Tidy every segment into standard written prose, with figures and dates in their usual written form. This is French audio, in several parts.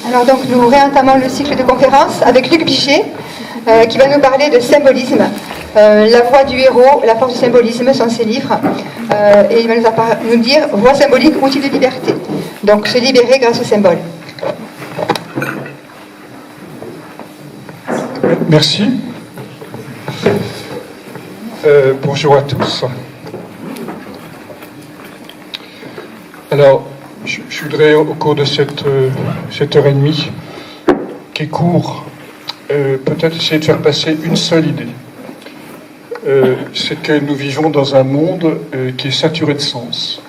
Alors donc nous réentamons le cycle de conférences avec Luc Bichet qui va nous parler de symbolisme. La voix du héros, la force du symbolisme sont ses livres et il va nous dire voix symbolique, outil de liberté. Donc se libérer grâce au symbole. Merci. Bonjour à tous. Alors, je voudrais, au cours de cette heure et demie, qui est court, peut-être essayer de faire passer une seule idée. C'est que nous vivons dans un monde qui est saturé de sens.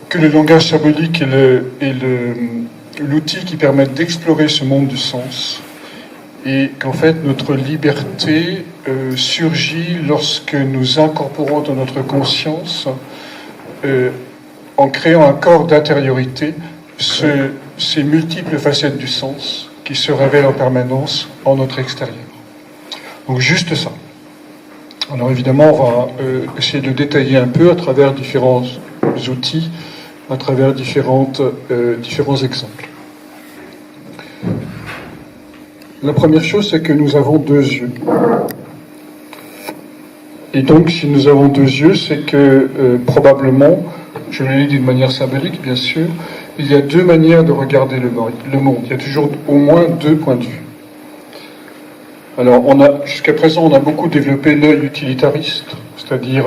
Que le langage symbolique est l'outil qui permet d'explorer ce monde du sens. Et qu'en fait, notre liberté surgit lorsque nous incorporons dans notre conscience, en créant un corps d'intériorité, ces multiples facettes du sens qui se révèlent en permanence en notre extérieur. Donc juste ça. Alors évidemment, on va essayer de détailler un peu à travers différents outils, à travers différents exemples. La première chose, c'est que nous avons deux yeux. Et donc, si nous avons deux yeux, c'est que probablement, je le lis d'une manière symbolique, bien sûr, il y a deux manières de regarder le monde. Il y a toujours au moins deux points de vue. Alors, jusqu'à présent, on a beaucoup développé l'œil utilitariste, c'est-à-dire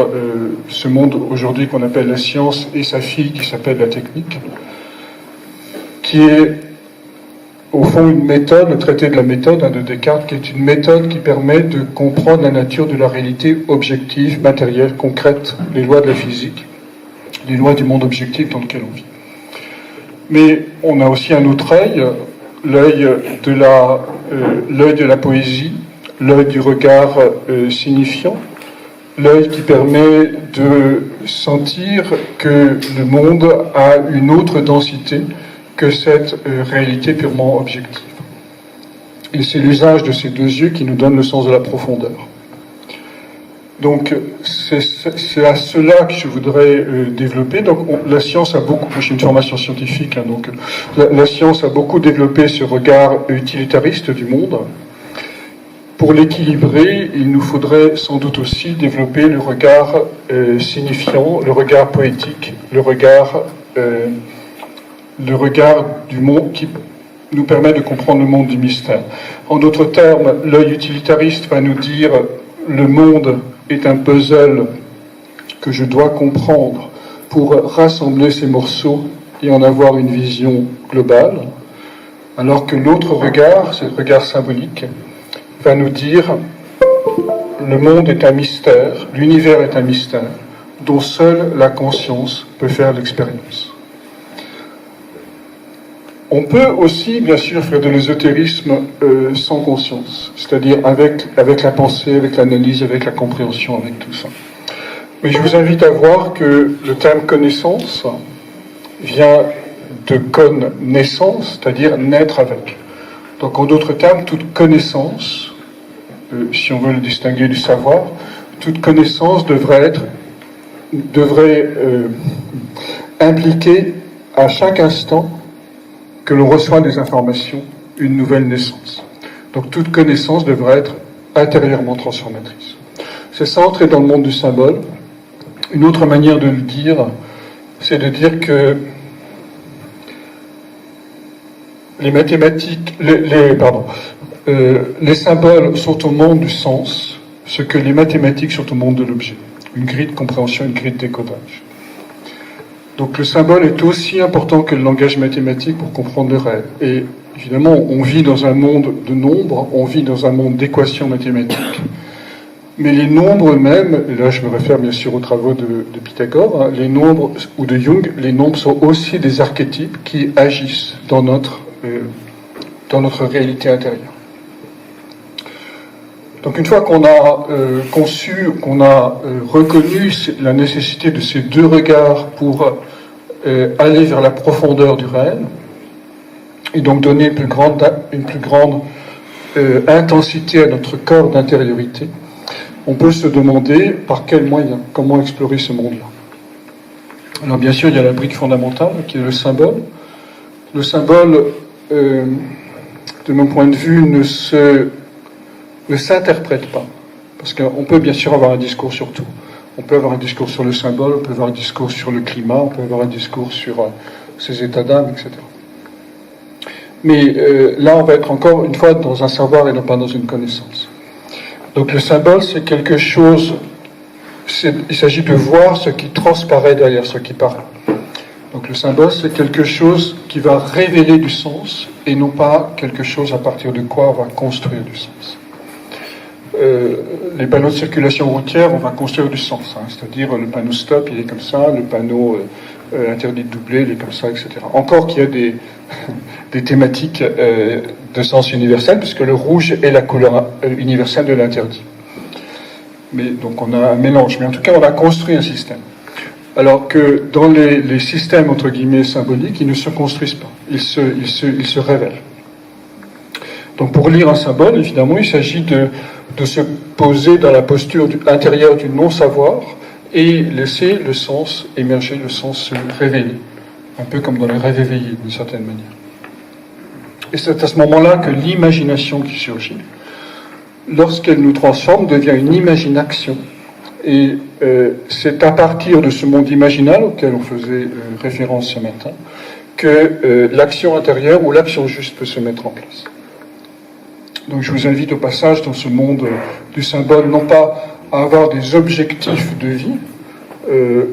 ce monde aujourd'hui qu'on appelle la science et sa fille qui s'appelle la technique, qui est au fond une méthode, le traité de la méthode de Descartes, qui est une méthode qui permet de comprendre la nature de la réalité objective, matérielle, concrète, les lois de la physique, les lois du monde objectif dans lequel on vit. Mais on a aussi un autre œil, l'œil de la poésie, l'œil du regard signifiant, l'œil qui permet de sentir que le monde a une autre densité que cette réalité purement objective. Et c'est l'usage de ces deux yeux qui nous donne le sens de la profondeur. Donc, c'est à cela que je voudrais développer. Donc, la science a beaucoup, moi j'ai une formation scientifique, donc la science a beaucoup développé ce regard utilitariste du monde. Pour l'équilibrer, il nous faudrait sans doute aussi développer le regard signifiant, le regard poétique, le regard du monde qui nous permet de comprendre le monde du mystère. En d'autres termes, l'œil utilitariste va nous dire le monde est un puzzle que je dois comprendre pour rassembler ces morceaux et en avoir une vision globale, alors que l'autre regard, c'est le regard symbolique, va nous dire le monde est un mystère, l'univers est un mystère, dont seule la conscience peut faire l'expérience. On peut aussi, bien sûr, faire de l'ésotérisme sans conscience, c'est-à-dire avec la pensée, avec l'analyse, avec la compréhension, avec tout ça. Mais je vous invite à voir que le terme connaissance vient de connaissance, c'est-à-dire naître avec. Donc, en d'autres termes, toute connaissance, si on veut le distinguer du savoir, toute connaissance devrait impliquer à chaque instant que l'on reçoit des informations, une nouvelle naissance. Donc toute connaissance devrait être intérieurement transformatrice. C'est ça, entrer dans le monde du symbole. Une autre manière de le dire, c'est de dire que les mathématiques, les symboles sont au monde du sens, ce que les mathématiques sont au monde de l'objet. Une grille de compréhension, une grille de décodage. Donc le symbole est aussi important que le langage mathématique pour comprendre le réel. Et évidemment, on vit dans un monde de nombres, on vit dans un monde d'équations mathématiques. Mais les nombres eux-mêmes, et là je me réfère bien sûr aux travaux de Pythagore, les nombres, ou de Jung, les nombres sont aussi des archétypes qui agissent dans notre réalité intérieure. Donc une fois qu'on a conçu, qu'on a reconnu la nécessité de ces deux regards pour aller vers la profondeur du réel, et donc donner une plus grande intensité à notre corps d'intériorité, on peut se demander par quels moyens, comment explorer ce monde-là. Alors bien sûr, il y a la brique fondamentale qui est le symbole, le symbole, de mon point de vue, ne s'interprète pas. Parce qu'on peut bien sûr avoir un discours sur tout. On peut avoir un discours sur le symbole, on peut avoir un discours sur le climat, on peut avoir un discours sur ses états d'âme, etc. Mais là, on va être encore une fois dans un savoir et non pas dans une connaissance. Donc le symbole, c'est quelque chose, il s'agit de voir ce qui transparaît derrière ce qui parle. Donc le symbole, c'est quelque chose qui va révéler du sens et non pas quelque chose à partir de quoi on va construire du sens. Les panneaux de circulation routière, on va construire du sens. C'est-à-dire le panneau stop, il est comme ça, le panneau interdit de doubler, il est comme ça, etc. Encore qu'il y a des thématiques de sens universel, puisque le rouge est la couleur universelle de l'interdit. Mais donc on a un mélange. Mais en tout cas, on a construit un système. Alors que dans les systèmes, entre guillemets, symboliques, ils ne se construisent pas. Ils se révèlent. Donc pour lire un symbole, évidemment, il s'agit de se poser dans la posture intérieure du non-savoir et laisser le sens émerger, le sens se révéler. Un peu comme dans les rêves éveillés, d'une certaine manière. Et c'est à ce moment-là que l'imagination qui surgit, lorsqu'elle nous transforme, devient une imagination. Et c'est à partir de ce monde imaginal auquel on faisait référence ce matin que l'action intérieure ou l'action juste peut se mettre en place. Donc je vous invite au passage dans ce monde du symbole, non pas à avoir des objectifs de vie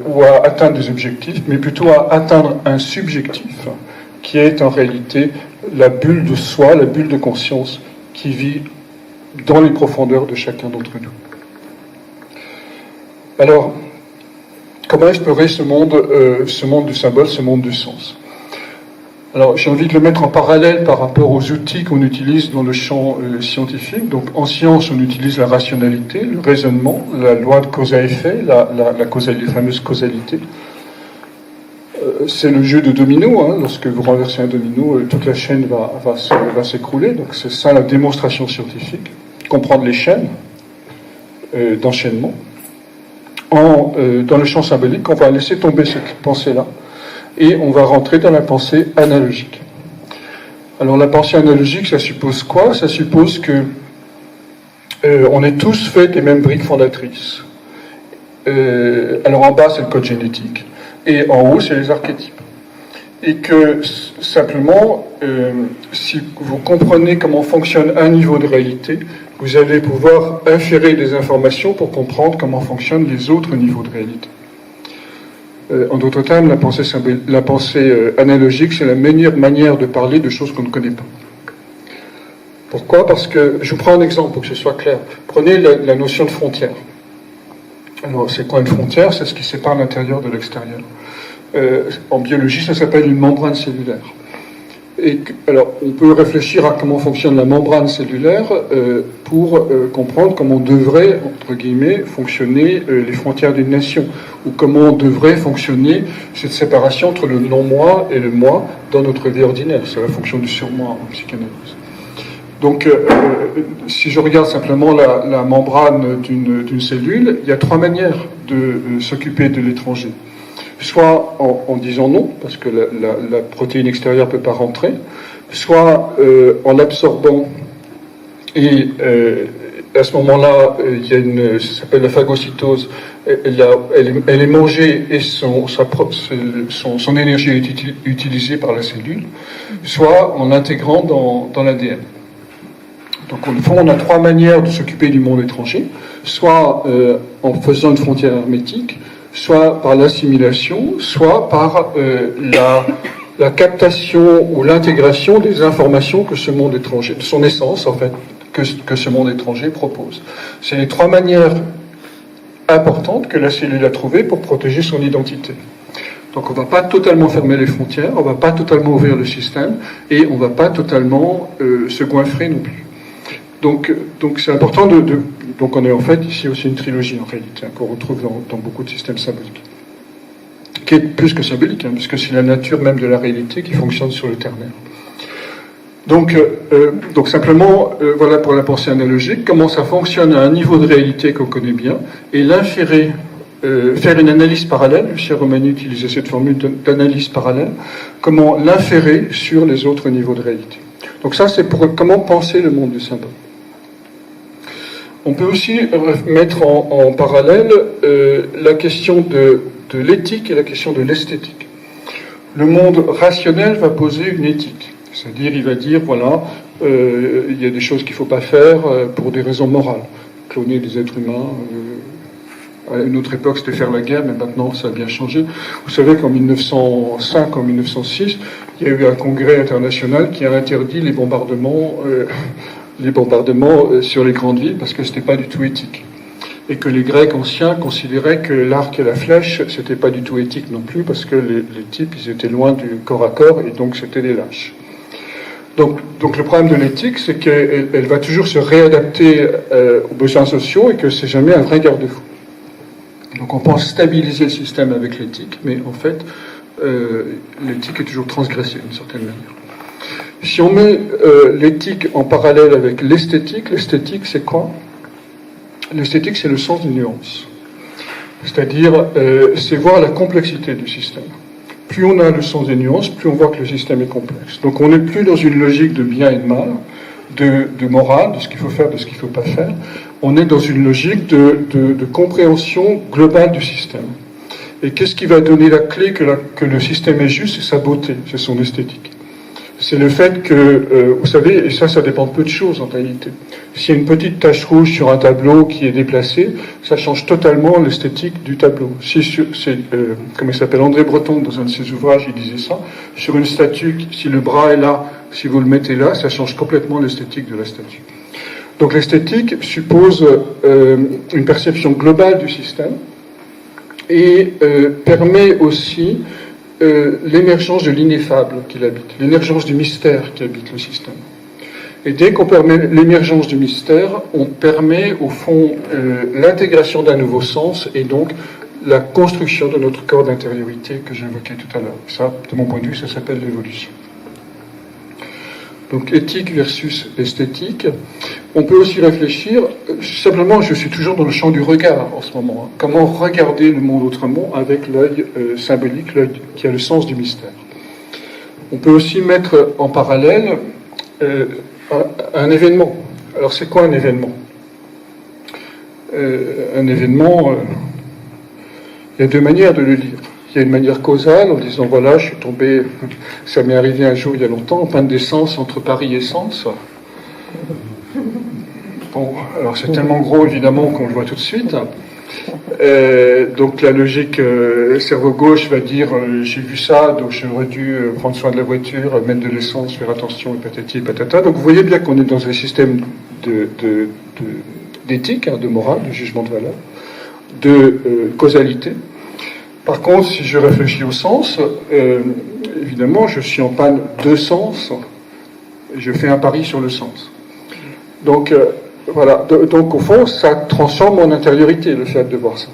ou à atteindre des objectifs, mais plutôt à atteindre un subjectif qui est en réalité la bulle de soi, la bulle de conscience qui vit dans les profondeurs de chacun d'entre nous. Alors, comment explorer ce monde du symbole, ce monde du sens ? Alors, j'ai envie de le mettre en parallèle par rapport aux outils qu'on utilise dans le champ scientifique. Donc, en science, on utilise la rationalité, le raisonnement, la loi de cause à effet, la fameuse causalité. C'est le jeu de domino. Lorsque vous renversez un domino, toute la chaîne va s'écrouler. Donc, c'est ça la démonstration scientifique. Comprendre les chaînes d'enchaînement. Dans le champ symbolique, on va laisser tomber cette pensée-là et on va rentrer dans la pensée analogique. Alors la pensée analogique, ça suppose quoi ? Ça suppose que on est tous faits des mêmes briques fondatrices. Alors en bas, c'est le code génétique et en haut, c'est les archétypes. Et que simplement, si vous comprenez comment fonctionne un niveau de réalité, vous allez pouvoir inférer des informations pour comprendre comment fonctionnent les autres niveaux de réalité. En d'autres termes, la pensée analogique, c'est la meilleure manière de parler de choses qu'on ne connaît pas. Pourquoi ? Parce que, je vous prends un exemple pour que ce soit clair. Prenez la notion de frontière. Alors, c'est quoi une frontière ? C'est ce qui sépare l'intérieur de l'extérieur. En biologie, ça s'appelle une membrane cellulaire. Alors, on peut réfléchir à comment fonctionne la membrane cellulaire pour comprendre comment devraient, entre guillemets, fonctionner les frontières d'une nation, ou comment devrait fonctionner cette séparation entre le non-moi et le moi dans notre vie ordinaire. C'est la fonction du surmoi en psychanalyse. Donc, si je regarde simplement la membrane d'une cellule, il y a trois manières de s'occuper de l'étranger. Soit en disant non, parce que la protéine extérieure ne peut pas rentrer, soit en l'absorbant, et à ce moment-là, il y a ça s'appelle la phagocytose, elle est mangée et son énergie est utilisée par la cellule, soit en l'intégrant dans l'ADN. Donc au fond, on a trois manières de s'occuper du monde étranger, soit en faisant une frontière hermétique, soit par l'assimilation, soit par la captation ou l'intégration des informations que ce monde étranger, de son essence en fait, que ce monde étranger propose. C'est les trois manières importantes que la cellule a trouvées pour protéger son identité. Donc on ne va pas totalement fermer les frontières, on ne va pas totalement ouvrir le système, et on ne va pas totalement se goinfrer non plus. Donc c'est important donc on est en fait ici aussi une trilogie en réalité, qu'on retrouve dans beaucoup de systèmes symboliques. Qui est plus que symbolique, puisque c'est la nature même de la réalité qui fonctionne sur le ternaire. Donc simplement, voilà pour la pensée analogique, comment ça fonctionne à un niveau de réalité qu'on connaît bien, et l'inférer faire une analyse parallèle, Lucia Romani utilisait cette formule d'analyse parallèle, comment l'inférer sur les autres niveaux de réalité. Donc ça, c'est pour comment penser le monde du symbole. On peut aussi mettre en parallèle la question de l'éthique et la question de l'esthétique. Le monde rationnel va poser une éthique, c'est-à-dire il va dire, voilà, il y a des choses qu'il ne faut pas faire pour des raisons morales. Cloner des êtres humains, à une autre époque c'était faire la guerre, mais maintenant ça a bien changé. Vous savez qu'en 1905, en 1906, il y a eu un congrès international qui a interdit les bombardements sur les grandes villes parce que ce n'était pas du tout éthique. Et que les Grecs anciens considéraient que l'arc et la flèche, c'était pas du tout éthique non plus, parce que les types, ils étaient loin du corps à corps, et donc c'était des lâches. Donc le problème de l'éthique, c'est qu'elle va toujours se réadapter aux besoins sociaux, et que c'est jamais un vrai garde-fou. Donc on pense stabiliser le système avec l'éthique, mais en fait, l'éthique est toujours transgressée d'une certaine manière. Si on met l'éthique en parallèle avec l'esthétique c'est quoi ? L'esthétique, c'est le sens des nuances. C'est-à-dire, c'est voir la complexité du système. Plus on a le sens des nuances, plus on voit que le système est complexe. Donc on n'est plus dans une logique de bien et de mal, de morale, de ce qu'il faut faire, de ce qu'il ne faut pas faire. On est dans une logique de compréhension globale du système. Et qu'est-ce qui va donner la clé que le système est juste ? C'est sa beauté, c'est son esthétique. C'est le fait que, vous savez, et ça dépend de peu de choses en réalité. S'il y a une petite tache rouge sur un tableau qui est déplacé, ça change totalement l'esthétique du tableau. Comment il s'appelle, André Breton, dans un de ses ouvrages, il disait ça. Sur une statue, si le bras est là, si vous le mettez là, ça change complètement l'esthétique de la statue. Donc l'esthétique suppose une perception globale du système et permet aussi l'émergence de l'ineffable qu'il habite, l'émergence du mystère qui habite le système. Et dès qu'on permet l'émergence du mystère, on permet au fond l'intégration d'un nouveau sens et donc la construction de notre corps d'intériorité que j'évoquais tout à l'heure. Ça, de mon point de vue, ça s'appelle l'évolution. Donc éthique versus esthétique. On peut aussi réfléchir, simplement je suis toujours dans le champ du regard en ce moment, comment regarder le monde autrement avec l'œil symbolique, l'œil qui a le sens du mystère. On peut aussi mettre en parallèle un événement. Alors c'est quoi un événement ? Un événement, il y a deux manières de le lire. Il y a une manière causale en disant voilà, je suis tombé, ça m'est arrivé un jour il y a longtemps, en panne d'essence entre Paris et Sens. Bon, alors c'est tellement gros évidemment qu'on le voit tout de suite. Donc la logique cerveau gauche va dire j'ai vu ça, donc j'aurais dû prendre soin de la voiture, mettre de l'essence, faire attention, et patati et patata. Donc vous voyez bien qu'on est dans un système d'éthique, de morale, de jugement de valeur, de causalité. Par contre, si je réfléchis au sens, évidemment, je suis en panne de sens, et je fais un pari sur le sens. Donc, voilà. Donc, au fond, ça transforme mon intériorité, le fait de voir ça.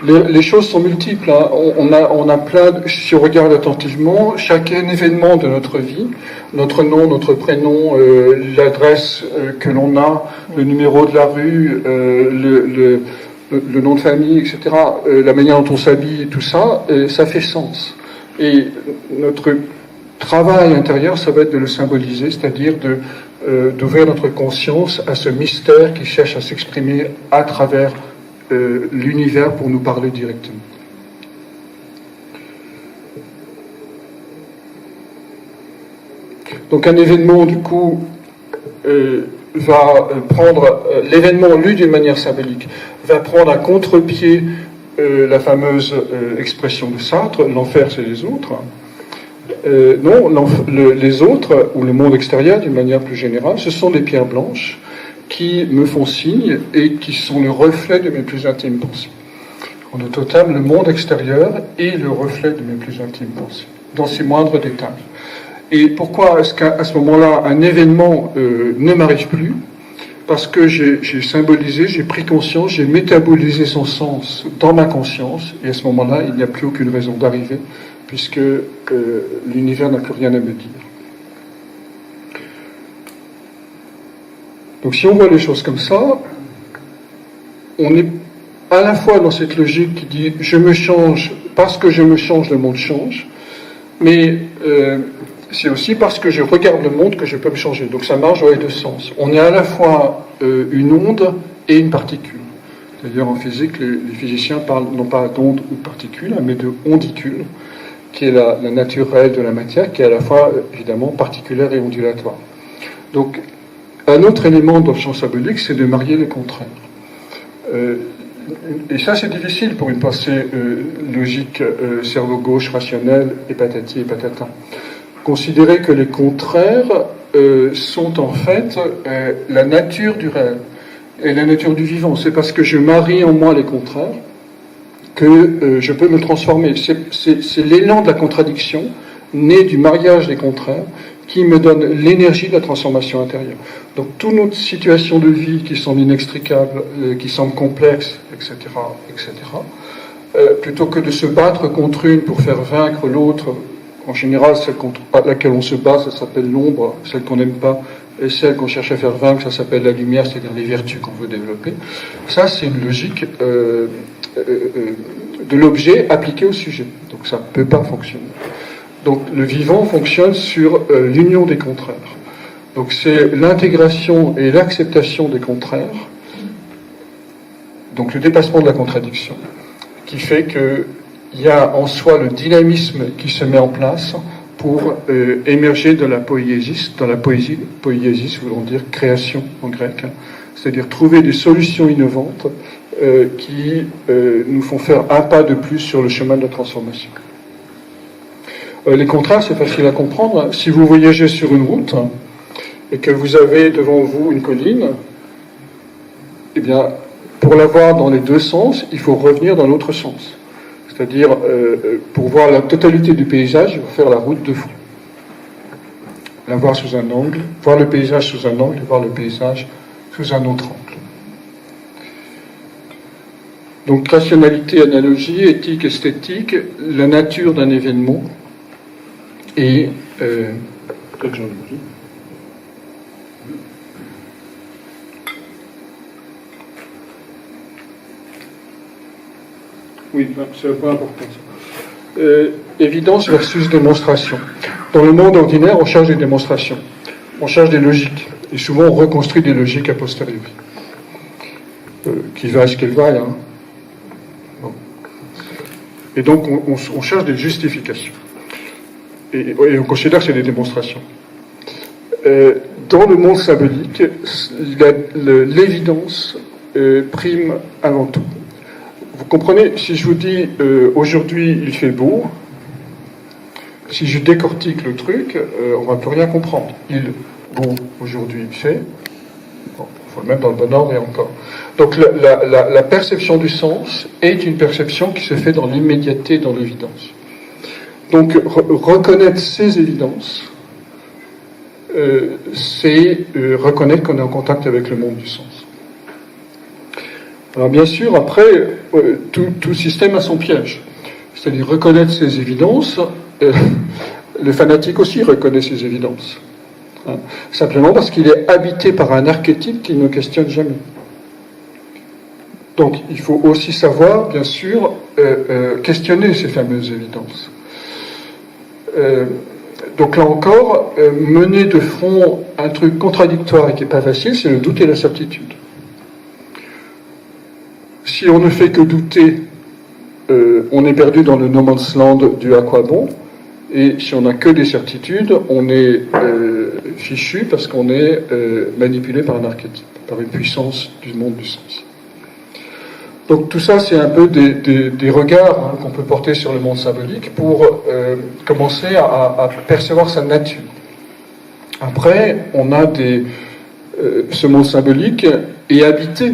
Les choses sont multiples. Hein. On a plein si on regarde attentivement, chaque événement de notre vie, notre nom, notre prénom, l'adresse que l'on a, le numéro de la rue, le nom de famille, etc., la manière dont on s'habille, tout ça, ça fait sens. Et notre travail intérieur, ça va être de le symboliser, c'est-à-dire d'ouvrir notre conscience à ce mystère qui cherche à s'exprimer à travers l'univers pour nous parler directement. Donc un événement, du coup, va prendre l'événement lu d'une manière symbolique, va prendre à contre-pied la fameuse expression de Sartre, l'enfer c'est les autres. Non, les autres, ou le monde extérieur d'une manière plus générale, ce sont des pierres blanches qui me font signe et qui sont le reflet de mes plus intimes pensées. En au total, le monde extérieur est le reflet de mes plus intimes pensées, dans ses moindres détails. Et pourquoi est-ce qu'à ce moment-là, un événement ne m'arrive plus ? Parce que j'ai symbolisé, j'ai pris conscience, j'ai métabolisé son sens dans ma conscience, et à ce moment-là, il n'y a plus aucune raison d'arriver, puisque l'univers n'a plus rien à me dire. Donc si on voit les choses comme ça, on est à la fois dans cette logique qui dit je me change, parce que je me change, le monde change, mais c'est aussi parce que je regarde le monde que je peux me changer. Donc ça marche dans les deux sens. On est à la fois une onde et une particule. D'ailleurs, en physique, les physiciens parlent non pas d'onde ou de particule, mais de ondicule, qui est la nature réelle de la matière, qui est à la fois, évidemment, particulière et ondulatoire. Donc, un autre élément dans le champ symbolique, c'est de marier les contraires. Et ça, c'est difficile pour une pensée logique, cerveau gauche, rationnel, et patati et patata. Considérer que les contraires sont en fait la nature du réel et la nature du vivant. C'est parce que je marie en moi les contraires que je peux me transformer. C'est l'élan de la contradiction, né du mariage des contraires, qui me donne l'énergie de la transformation intérieure. Donc, toutes nos situations de vie qui sont inextricables, qui semblent complexes, etc., plutôt que de se battre contre une pour faire vaincre l'autre, en général, celle contre laquelle on se bat, ça s'appelle l'ombre, celle qu'on n'aime pas, et celle qu'on cherche à faire vaincre, ça s'appelle la lumière, c'est-à-dire les vertus qu'on veut développer. Ça, c'est une logique de l'objet appliqué au sujet. Donc ça ne peut pas fonctionner. Donc le vivant fonctionne sur l'union des contraires. Donc c'est l'intégration et l'acceptation des contraires, donc le dépassement de la contradiction, qui fait qu'il y a en soi le dynamisme qui se met en place pour émerger de la poiesis, dans la poésie, poiesis voulant dire création en grec, c'est-à-dire trouver des solutions innovantes qui nous font faire un pas de plus sur le chemin de la transformation. Les contraires, c'est facile à comprendre. Si vous voyagez sur une route et que vous avez devant vous une colline, eh bien, pour la voir dans les deux sens, il faut revenir dans l'autre sens. C'est-à-dire, pour voir la totalité du paysage, il faut faire la route deux fois. La voir sous un angle, voir le paysage sous un angle et voir le paysage sous un autre angle. Donc, rationalité, analogie, éthique, esthétique, la nature d'un événement et... peut-être j'en oublie. Oui, c'est un point important. Évidence versus démonstration. Dans le monde ordinaire, on cherche des démonstrations. On cherche des logiques. Et souvent, on reconstruit des logiques a posteriori. Qui vaille ce qu'elle vaille. Hein. Bon. Et donc, on cherche des justifications. Et on considère que c'est des démonstrations. Dans le monde symbolique, l'évidence prime avant tout. Vous comprenez, si je vous dis aujourd'hui il fait beau, si je décortique le truc, on ne va plus rien comprendre. Beau, aujourd'hui il fait, bon, il faut le mettre dans le bon ordre et encore. Donc la perception du sens est une perception qui se fait dans l'immédiateté, dans l'évidence. Donc reconnaître ces évidences, c'est reconnaître qu'on est en contact avec le monde du sens. Alors bien sûr, après, tout système a son piège. C'est-à-dire reconnaître ces évidences, le fanatique aussi reconnaît ces évidences. Hein, simplement parce qu'il est habité par un archétype qui ne questionne jamais. Donc il faut aussi savoir, bien sûr, questionner ces fameuses évidences. Donc là encore, mener de front un truc contradictoire et qui n'est pas facile, c'est le doute et la certitude. Si on ne fait que douter, on est perdu dans le no man's land du à quoi bon, et si on n'a que des certitudes, on est fichu parce qu'on est manipulé par un archétype, par une puissance du monde du sens. Donc tout ça, c'est un peu des regards qu'on peut porter sur le monde symbolique pour commencer à percevoir sa nature. Après, on a ce monde symbolique est habité.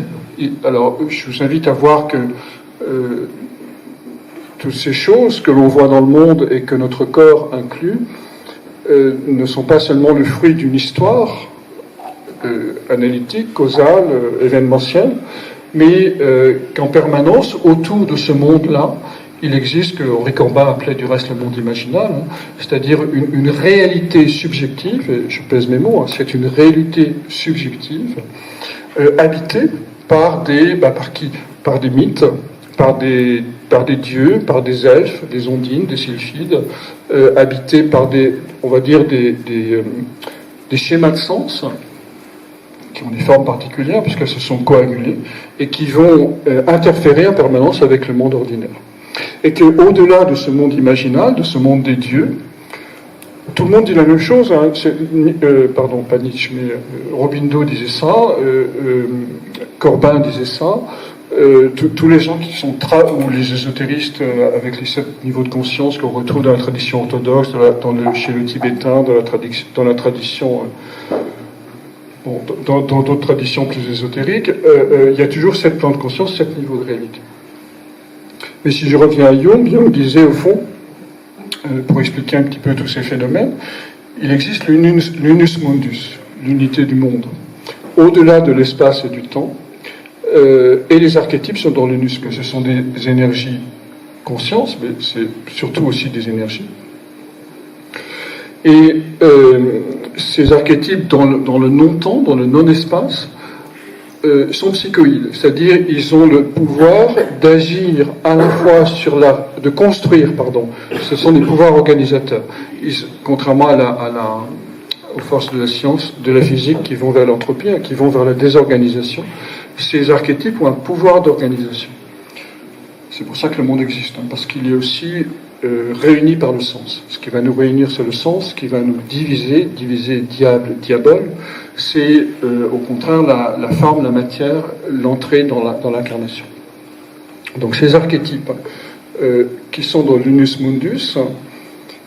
Alors, je vous invite à voir que toutes ces choses que l'on voit dans le monde et que notre corps inclut ne sont pas seulement le fruit d'une histoire analytique, causale, événementielle, mais qu'en permanence, autour de ce monde-là, il existe ce que Henri Corbin appelait du reste le monde imaginal, hein, c'est-à-dire une réalité subjective, et je pèse mes mots, hein, c'est une réalité subjective, habitée par par qui? par des mythes, par des dieux, par des elfes, des ondines, des sylphides, habités par on va dire, des schémas de sens qui ont des formes particulières puisqu'elles se sont coagulées et qui vont interférer en permanence avec le monde ordinaire. Et qu'au-delà de ce monde imaginal, de ce monde des dieux, tout le monde dit la même chose. Hein. Pardon, pas Nietzsche, mais Robindo disait ça, Corbin disait ça. Tous les gens qui sont ou les ésotéristes avec les 7 niveaux de conscience qu'on retrouve dans la tradition orthodoxe, chez le tibétain, dans la tradition, dans d'autres traditions plus ésotériques, il y a toujours 7 plans de conscience, 7 niveaux de réalité. Mais si je reviens à Jung, Jung disait au fond, pour expliquer un petit peu tous ces phénomènes, il existe l'unus mundus, l'unité du monde, au-delà de l'espace et du temps. Et les archétypes sont dans l'unus, que ce sont des énergies conscience, mais c'est surtout aussi des énergies. Et ces archétypes dans le non-temps, dans le non-espace, sont psychoïdes, c'est-à-dire ils ont le pouvoir d'agir à la fois de construire, pardon. Ce sont des pouvoirs organisateurs. Contrairement aux forces de la science, de la physique qui vont vers l'entropie, qui vont vers la désorganisation, ces archétypes ont un pouvoir d'organisation. C'est pour ça que le monde existe, hein, parce qu'il est aussi réuni par le sens. Ce qui va nous réunir, c'est le sens. Ce qui va nous diviser diable, diabole, c'est au contraire la forme, la matière, l'entrée dans l'incarnation. Donc ces archétypes qui sont dans l'unus mundus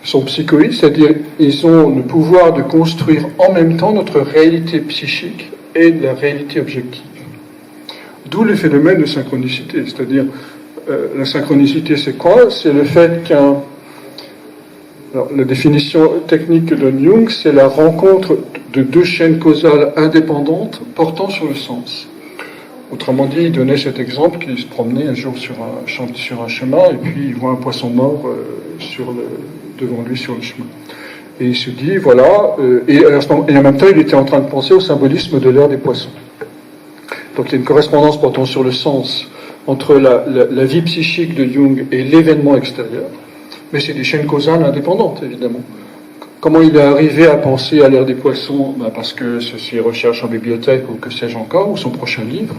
sont psychoïdes, c'est-à-dire ils ont le pouvoir de construire en même temps notre réalité psychique et la réalité objective. D'où le phénomène de synchronicité, c'est-à-dire la synchronicité, c'est quoi? C'est le fait la définition technique que donne Jung, c'est la rencontre de 2 chaînes causales indépendantes portant sur le sens. Autrement dit, il donnait cet exemple qu'il se promenait un jour sur un chemin et puis il voit un poisson mort devant lui sur le chemin. Et il se dit, voilà, et en même temps, il était en train de penser au symbolisme de l'ère des poissons. Donc il y a une correspondance portant sur le sens entre la vie psychique de Jung et l'événement extérieur, mais c'est des chaînes causales indépendantes, évidemment. Comment il est arrivé à penser à l'ère des poissons? Parce que c'est ses recherches en bibliothèque ou que sais-je encore, ou son prochain livre.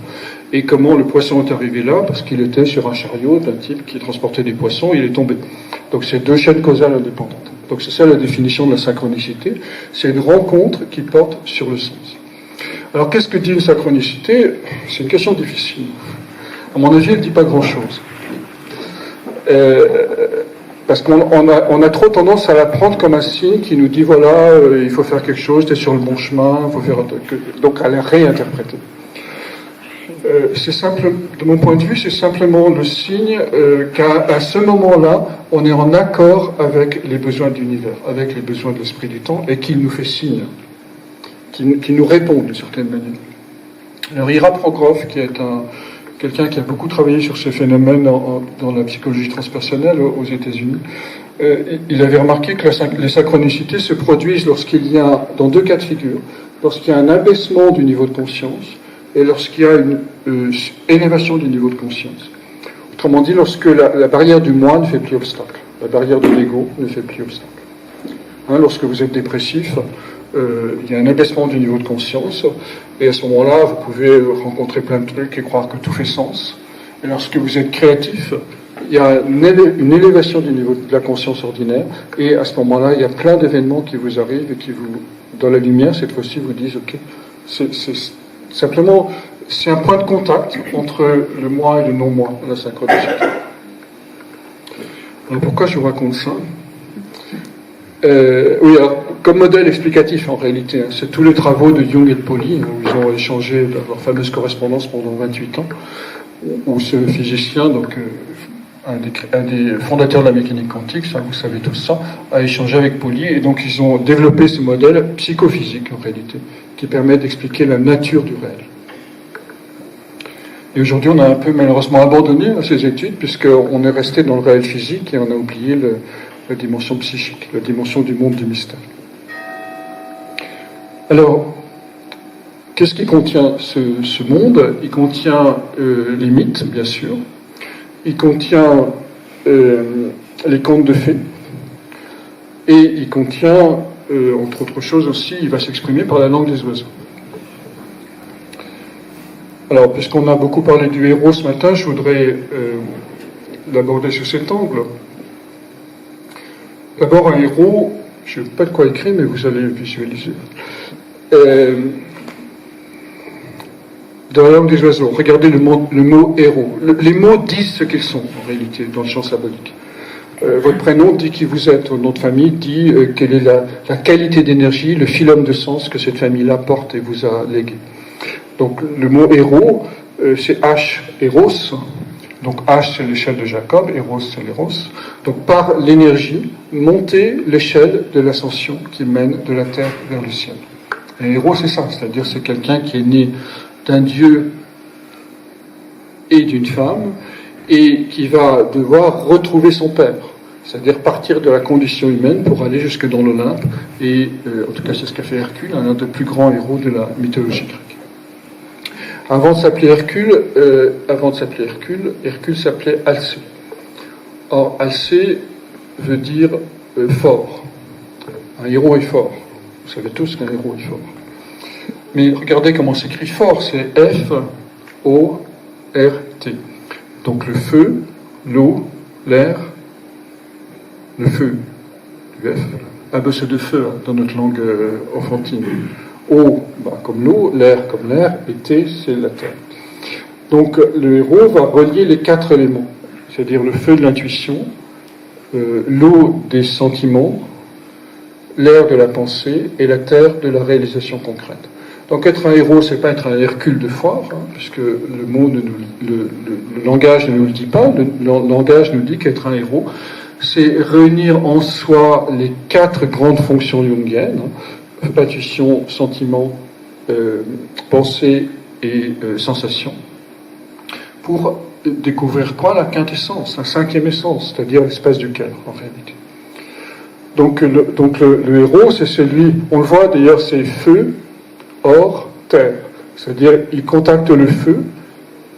Et comment le poisson est arrivé là? Parce qu'il était sur un chariot d'un type qui transportait des poissons, et il est tombé. Donc c'est 2 chaînes causales indépendantes. Donc c'est ça la définition de la synchronicité, c'est une rencontre qui porte sur le sens. Alors qu'est-ce que dit une synchronicité? C'est une question difficile. À mon avis, elle ne dit pas grand-chose. Parce qu'on a trop tendance à la prendre comme un signe qui nous dit, voilà, il faut faire quelque chose, tu es sur le bon chemin, il faut faire donc à la réinterpréter. C'est simple, de mon point de vue, c'est simplement le signe qu'à ce moment-là, on est en accord avec les besoins de l'univers, avec les besoins de l'esprit du temps, et qu'il nous fait signe, qui nous répond d'une certaine manière. Alors Ira Progroff, qui est quelqu'un qui a beaucoup travaillé sur ces phénomènes dans la psychologie transpersonnelle aux États-Unis, il avait remarqué que les synchronicités se produisent lorsqu'il y a, dans 2 cas de figure, lorsqu'il y a un abaissement du niveau de conscience et lorsqu'il y a une élévation du niveau de conscience. Autrement dit, lorsque la barrière du moi ne fait plus obstacle, la barrière de l'ego ne fait plus obstacle. Hein, lorsque vous êtes dépressif, il y a un abaissement du niveau de conscience, et à ce moment-là, vous pouvez rencontrer plein de trucs et croire que tout fait sens. Et lorsque vous êtes créatif, il y a une élévation du niveau de la conscience ordinaire, et à ce moment-là, il y a plein d'événements qui vous arrivent et qui vous, dans la lumière, cette fois-ci, vous disent, ok, c'est simplement, c'est un point de contact entre le moi et le non-moi, la synchronicité. Alors pourquoi je vous raconte ça? Oui, alors, comme modèle explicatif en réalité, hein, c'est tous les travaux de Jung et de Pauli, où ils ont échangé leur fameuse correspondance pendant 28 ans, où ce physicien, donc un des fondateurs de la mécanique quantique, ça vous savez tout ça, a échangé avec Pauli, et donc ils ont développé ce modèle psychophysique en réalité, qui permet d'expliquer la nature du réel. Et aujourd'hui, on a un peu malheureusement abandonné ces études, puisqu'on est resté dans le réel physique et on a oublié la dimension psychique, la dimension du monde du mystère. Alors, qu'est-ce qui contient ce monde? Il contient les mythes, bien sûr. Il contient les contes de fées. Et il contient, entre autres choses aussi, il va s'exprimer par la langue des oiseaux. Alors, puisqu'on a beaucoup parlé du héros ce matin, je voudrais l'aborder sous cet angle. D'abord, un héros, je n'ai pas de quoi écrire, mais vous allez visualiser. Dans la langue des oiseaux, regardez le mot héros. Les mots disent ce qu'ils sont, en réalité, dans le champ symbolique. Votre prénom dit qui vous êtes, votre nom de famille dit quelle est la qualité d'énergie, le phylum de sens que cette famille-là porte et vous a légué. Donc le mot héros, c'est H, Héros. Donc H, c'est l'échelle de Jacob, Héros, c'est l'Héros. Donc par l'énergie, monter l'échelle de l'ascension qui mène de la terre vers le ciel. Un héros, c'est ça, c'est-à-dire c'est quelqu'un qui est né d'un dieu et d'une femme, et qui va devoir retrouver son père, c'est-à-dire partir de la condition humaine pour aller jusque dans l'Olympe, et en tout cas c'est ce qu'a fait Hercule, un des plus grands héros de la mythologie grecque. Avant de s'appeler Hercule, Hercule s'appelait Alcée. Or, Alcée veut dire fort. Un héros est fort. Vous savez tous qu'un héros est fort. Mais regardez comment s'écrit fort, c'est F-O-R-T. Donc le feu, l'eau, l'air, le feu, du F. Un peu de feu hein, dans notre langue enfantine. Eau, comme l'eau, l'air comme l'air, et T, c'est la terre. Donc le héros va relier les 4 éléments, c'est-à-dire le feu de l'intuition, l'eau des sentiments, l'air de la pensée et la terre de la réalisation concrète. Donc être un héros, c'est pas être un Hercule de foire, hein, puisque le langage ne nous le dit pas. Le langage nous dit qu'être un héros, c'est réunir en soi les 4 grandes fonctions jungiennes, hein, intuition, sentiment, pensée et sensation, pour découvrir quoi? La quintessence, la 5e essence, c'est-à-dire l'espace du cœur, en réalité. Donc le héros, c'est celui, on le voit d'ailleurs, c'est feu, or, terre. C'est-à-dire, il contacte le feu,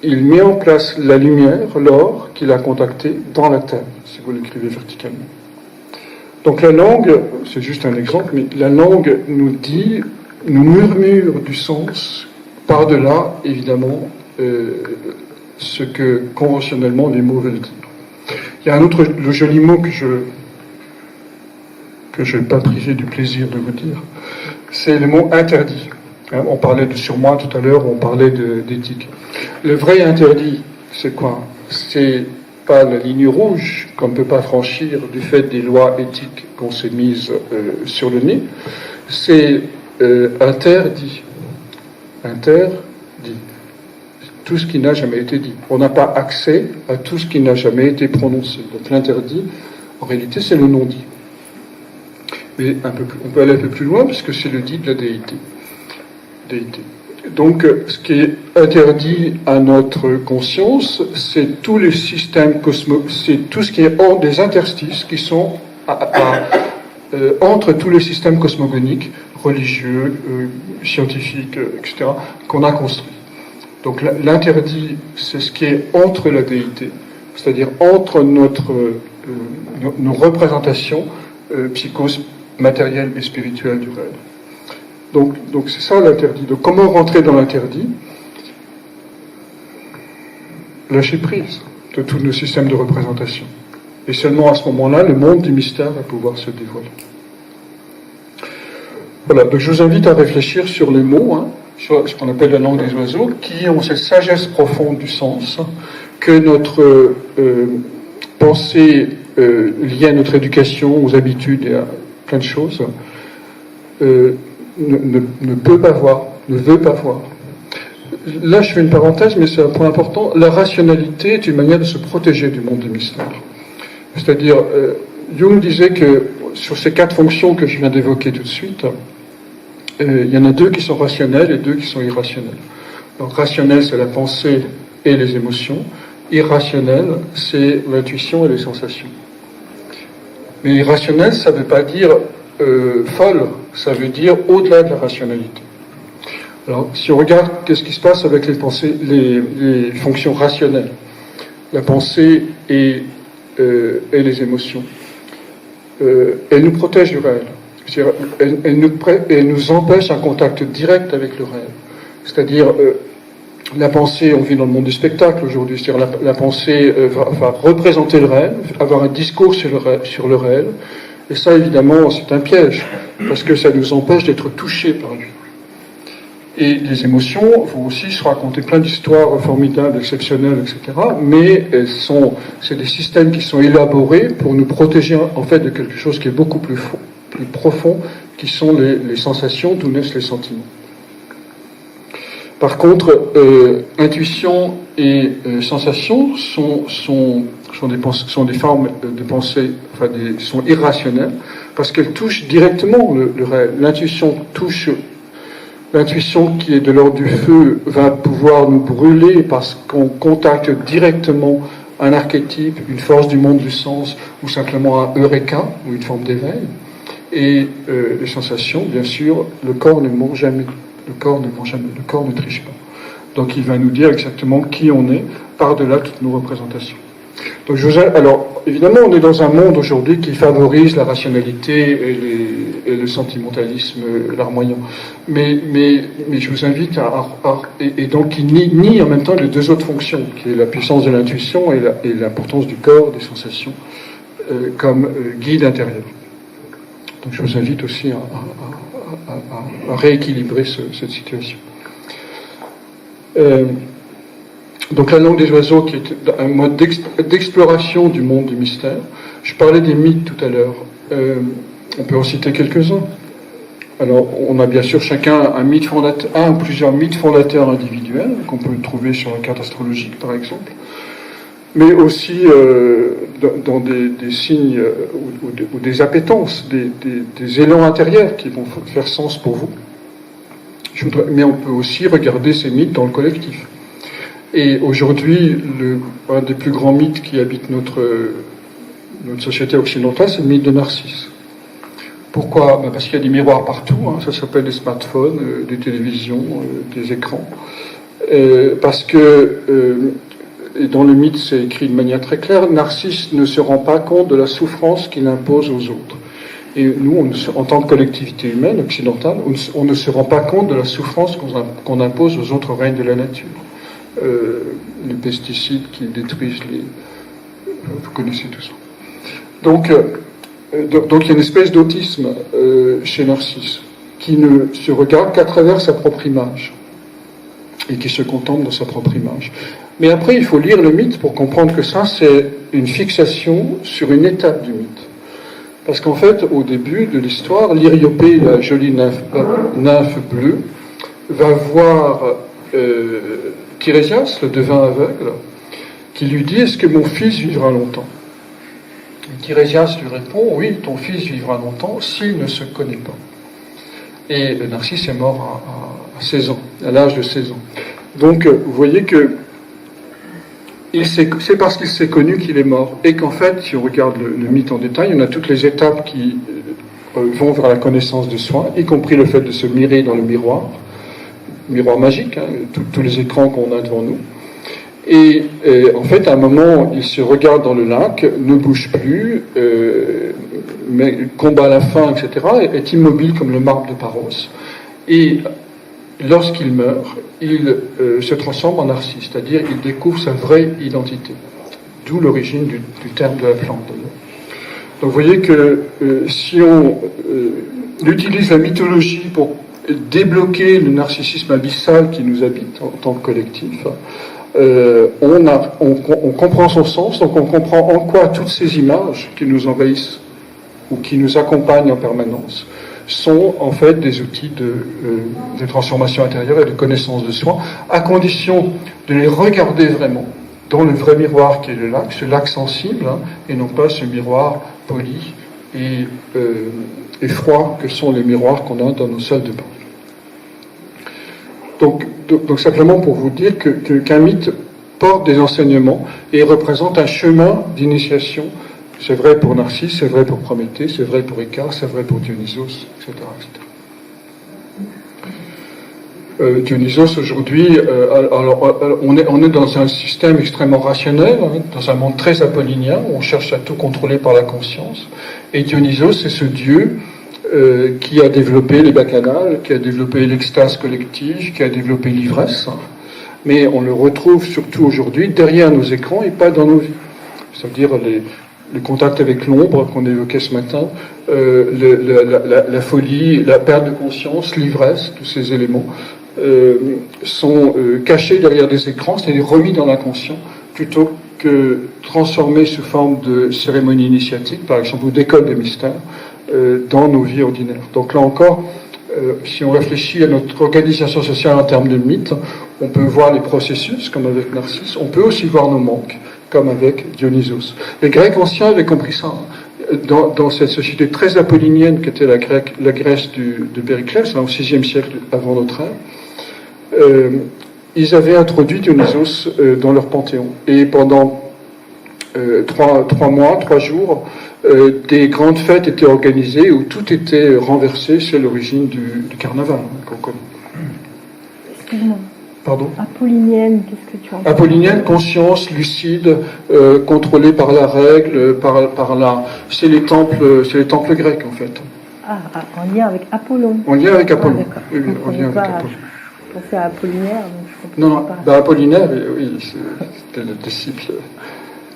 il met en place la lumière, l'or, qu'il a contacté dans la terre, si vous l'écrivez verticalement. Donc la langue, c'est juste un exemple, mais la langue nous dit, nous murmure du sens, par-delà, évidemment, ce que conventionnellement les mots veulent dire. Il y a un autre, le joli mot que je ne vais pas priver du plaisir de vous dire, c'est le mot interdit. On parlait de surmoi tout à l'heure, on parlait d'éthique. Le vrai interdit, c'est quoi? C'est pas la ligne rouge qu'on ne peut pas franchir du fait des lois éthiques qu'on s'est mises sur le nez. C'est interdit. Interdit. Tout ce qui n'a jamais été dit. On n'a pas accès à tout ce qui n'a jamais été prononcé. Donc l'interdit, en réalité, c'est le non-dit. Mais on peut aller un peu plus loin, puisque c'est le dit de la déité. Donc, ce qui est interdit à notre conscience, c'est tous les systèmes c'est tout ce qui est hors des interstices qui sont entre tous les systèmes cosmogoniques, religieux, scientifiques, etc., qu'on a construits. Donc, l'interdit, c'est ce qui est entre la déité, c'est-à-dire entre nos représentations psycho-matérielles et spirituelles du réel. Donc c'est ça l'interdit. Donc comment rentrer dans l'interdit? Lâcher prise de tous nos systèmes de représentation. Et seulement à ce moment-là, le monde du mystère va pouvoir se dévoiler. Voilà, donc je vous invite à réfléchir sur les mots, hein, sur ce qu'on appelle la langue des oiseaux, qui ont cette sagesse profonde du sens, que notre pensée liée à notre éducation, aux habitudes et à plein de choses, ne peut pas voir, ne veut pas voir. Là, je fais une parenthèse, mais c'est un point important. La rationalité est une manière de se protéger du monde des mystères. C'est-à-dire, Jung disait que sur ces 4 fonctions que je viens d'évoquer tout de suite, il y en a 2 qui sont rationnelles et 2 qui sont irrationnelles. Donc, rationnel, c'est la pensée et les émotions. Irrationnel, c'est l'intuition et les sensations. Mais irrationnel, ça ne veut pas dire folle, ça veut dire au-delà de la rationalité. Alors, si on regarde qu'est-ce qui se passe avec les pensées, les fonctions rationnelles, la pensée et les émotions, elles nous protègent du réel. C'est-à-dire, elles nous empêchent un contact direct avec le réel. C'est-à-dire, la pensée, on vit dans le monde du spectacle aujourd'hui, c'est-à-dire la pensée va représenter le réel, avoir un discours sur le réel, et ça, évidemment, c'est un piège, parce que ça nous empêche d'être touchés par lui. Et les émotions vont aussi se raconter plein d'histoires formidables, exceptionnelles, etc. Mais c'est des systèmes qui sont élaborés pour nous protéger en fait de quelque chose qui est beaucoup plus profond, qui sont les sensations, d'où naissent les sentiments. Par contre, intuition et sensation sont des formes de pensée, sont irrationnelles, parce qu'elles touchent directement le réel. L'intuition qui est de l'ordre du feu va pouvoir nous brûler parce qu'on contacte directement un archétype, une force du monde du sens, ou simplement un eureka, ou une forme d'éveil. Et les sensations, bien sûr, le corps ne ment jamais. Le corps ne triche pas. Donc il va nous dire exactement qui on est, par-delà toutes nos représentations. Donc alors, évidemment, on est dans un monde aujourd'hui qui favorise la rationalité et le sentimentalisme larmoyant. Mais je vous invite et donc qui nie en même temps les deux autres fonctions, qui est la puissance de l'intuition et l'importance du corps, des sensations, comme guide intérieur. Donc je vous invite aussi à rééquilibrer cette situation. Donc la langue des oiseaux, qui est un mode d'exploration du monde du mystère. Je parlais des mythes tout à l'heure. On peut en citer quelques-uns. Alors, on a bien sûr chacun un ou plusieurs mythes fondateurs individuels, qu'on peut trouver sur la carte astrologique, par exemple, mais aussi dans des signes ou des appétences, des élans intérieurs qui vont faire sens pour vous. Mais on peut aussi regarder ces mythes dans le collectif. Et aujourd'hui, un des plus grands mythes qui habitent notre société occidentale, c'est le mythe de Narcisse. Pourquoi ? Parce qu'il y a des miroirs partout, ça s'appelle des smartphones, des télévisions, des écrans. Parce que, et dans le mythe c'est écrit de manière très claire, Narcisse ne se rend pas compte de la souffrance qu'il impose aux autres. Et nous, en tant que collectivité humaine occidentale, on ne se rend pas compte de la souffrance qu'on impose aux autres règnes de la nature. Les pesticides qui détruisent vous connaissez tout ça. Donc il y a une espèce d'autisme chez Narcisse, qui ne se regarde qu'à travers sa propre image, et qui se contente de sa propre image. Mais après, il faut lire le mythe pour comprendre que ça, c'est une fixation sur une étape du mythe. Parce qu'en fait, au début de l'histoire, l'Iriopée, la jolie nymphe bleue, va voir Tirésias, le devin aveugle, qui lui dit « Est-ce que mon fils vivra longtemps ?» Et Tirésias lui répond « Oui, ton fils vivra longtemps s'il ne se connaît pas. » Et le Narcisse est mort à 16 ans, à l'âge de 16 ans. Donc, vous voyez que c'est parce qu'il s'est connu qu'il est mort. Et qu'en fait, si on regarde le mythe en détail, on a toutes les étapes qui vont vers la connaissance de soi, y compris le fait de se mirer dans le miroir magique, tous les écrans qu'on a devant nous. Et en fait, à un moment, il se regarde dans le lac, ne bouge plus, mais combat la faim, etc., est immobile comme le marbre de Paros. Et lorsqu'il meurt, il se transforme en Narcisse, c'est-à-dire il découvre sa vraie identité. D'où l'origine du terme de la plante. Donc vous voyez que si on utilise la mythologie pour débloquer le narcissisme abyssal qui nous habite en tant que collectif, on comprend son sens, donc on comprend en quoi toutes ces images qui nous envahissent ou qui nous accompagnent en permanence sont en fait des outils de transformation intérieure et de connaissance de soi, à condition de les regarder vraiment dans le vrai miroir qui est le lac, ce lac sensible, et non pas ce miroir poli et froid que sont les miroirs qu'on a dans nos salles de bain. Donc simplement pour vous dire qu'un mythe porte des enseignements et représente un chemin d'initiation. C'est vrai pour Narcisse, c'est vrai pour Prométhée, c'est vrai pour Icare, c'est vrai pour Dionysos, etc. Dionysos aujourd'hui, on est dans un système extrêmement rationnel, hein, dans un monde très apollinien, où on cherche à tout contrôler par la conscience. Et Dionysos, c'est ce dieu qui a développé les bacchanales, qui a développé l'extase collective, qui a développé l'ivresse. Mais on le retrouve surtout aujourd'hui derrière nos écrans et pas dans nos vies. C'est-à-dire le contact avec l'ombre qu'on évoquait ce matin, la folie, la perte de conscience, l'ivresse, tous ces éléments sont cachés derrière des écrans, c'est-à-dire remis dans l'inconscient, plutôt que transformés sous forme de cérémonies initiatiques, par exemple, ou d'écoles de mystères, dans nos vies ordinaires. Donc là encore, si on réfléchit à notre organisation sociale en termes de mythes, on peut voir les processus, comme avec Narcisse, on peut aussi voir nos manques, comme avec Dionysos. Les Grecs anciens avaient compris ça. Dans cette société très apollinienne qu'était la Grèce de Périclès, au VIe siècle avant notre ère, ils avaient introduit Dionysos dans leur panthéon. Et pendant 3 jours, des grandes fêtes étaient organisées où tout était renversé. C'est l'origine du carnaval qu'on connaît. Excuse-moi. Pardon ? Apollinienne, qu'est-ce que tu entends ? Apollinienne, conscience, lucide, contrôlée par la règle, par la. C'est les temples grecs en fait. En lien avec Apollon. En lien avec Apollon. D'accord. Oui, en lien avec Apollon. Je pensais à Apollinaire, donc je comprends pas. Apollinaire, oui, c'était le disciple.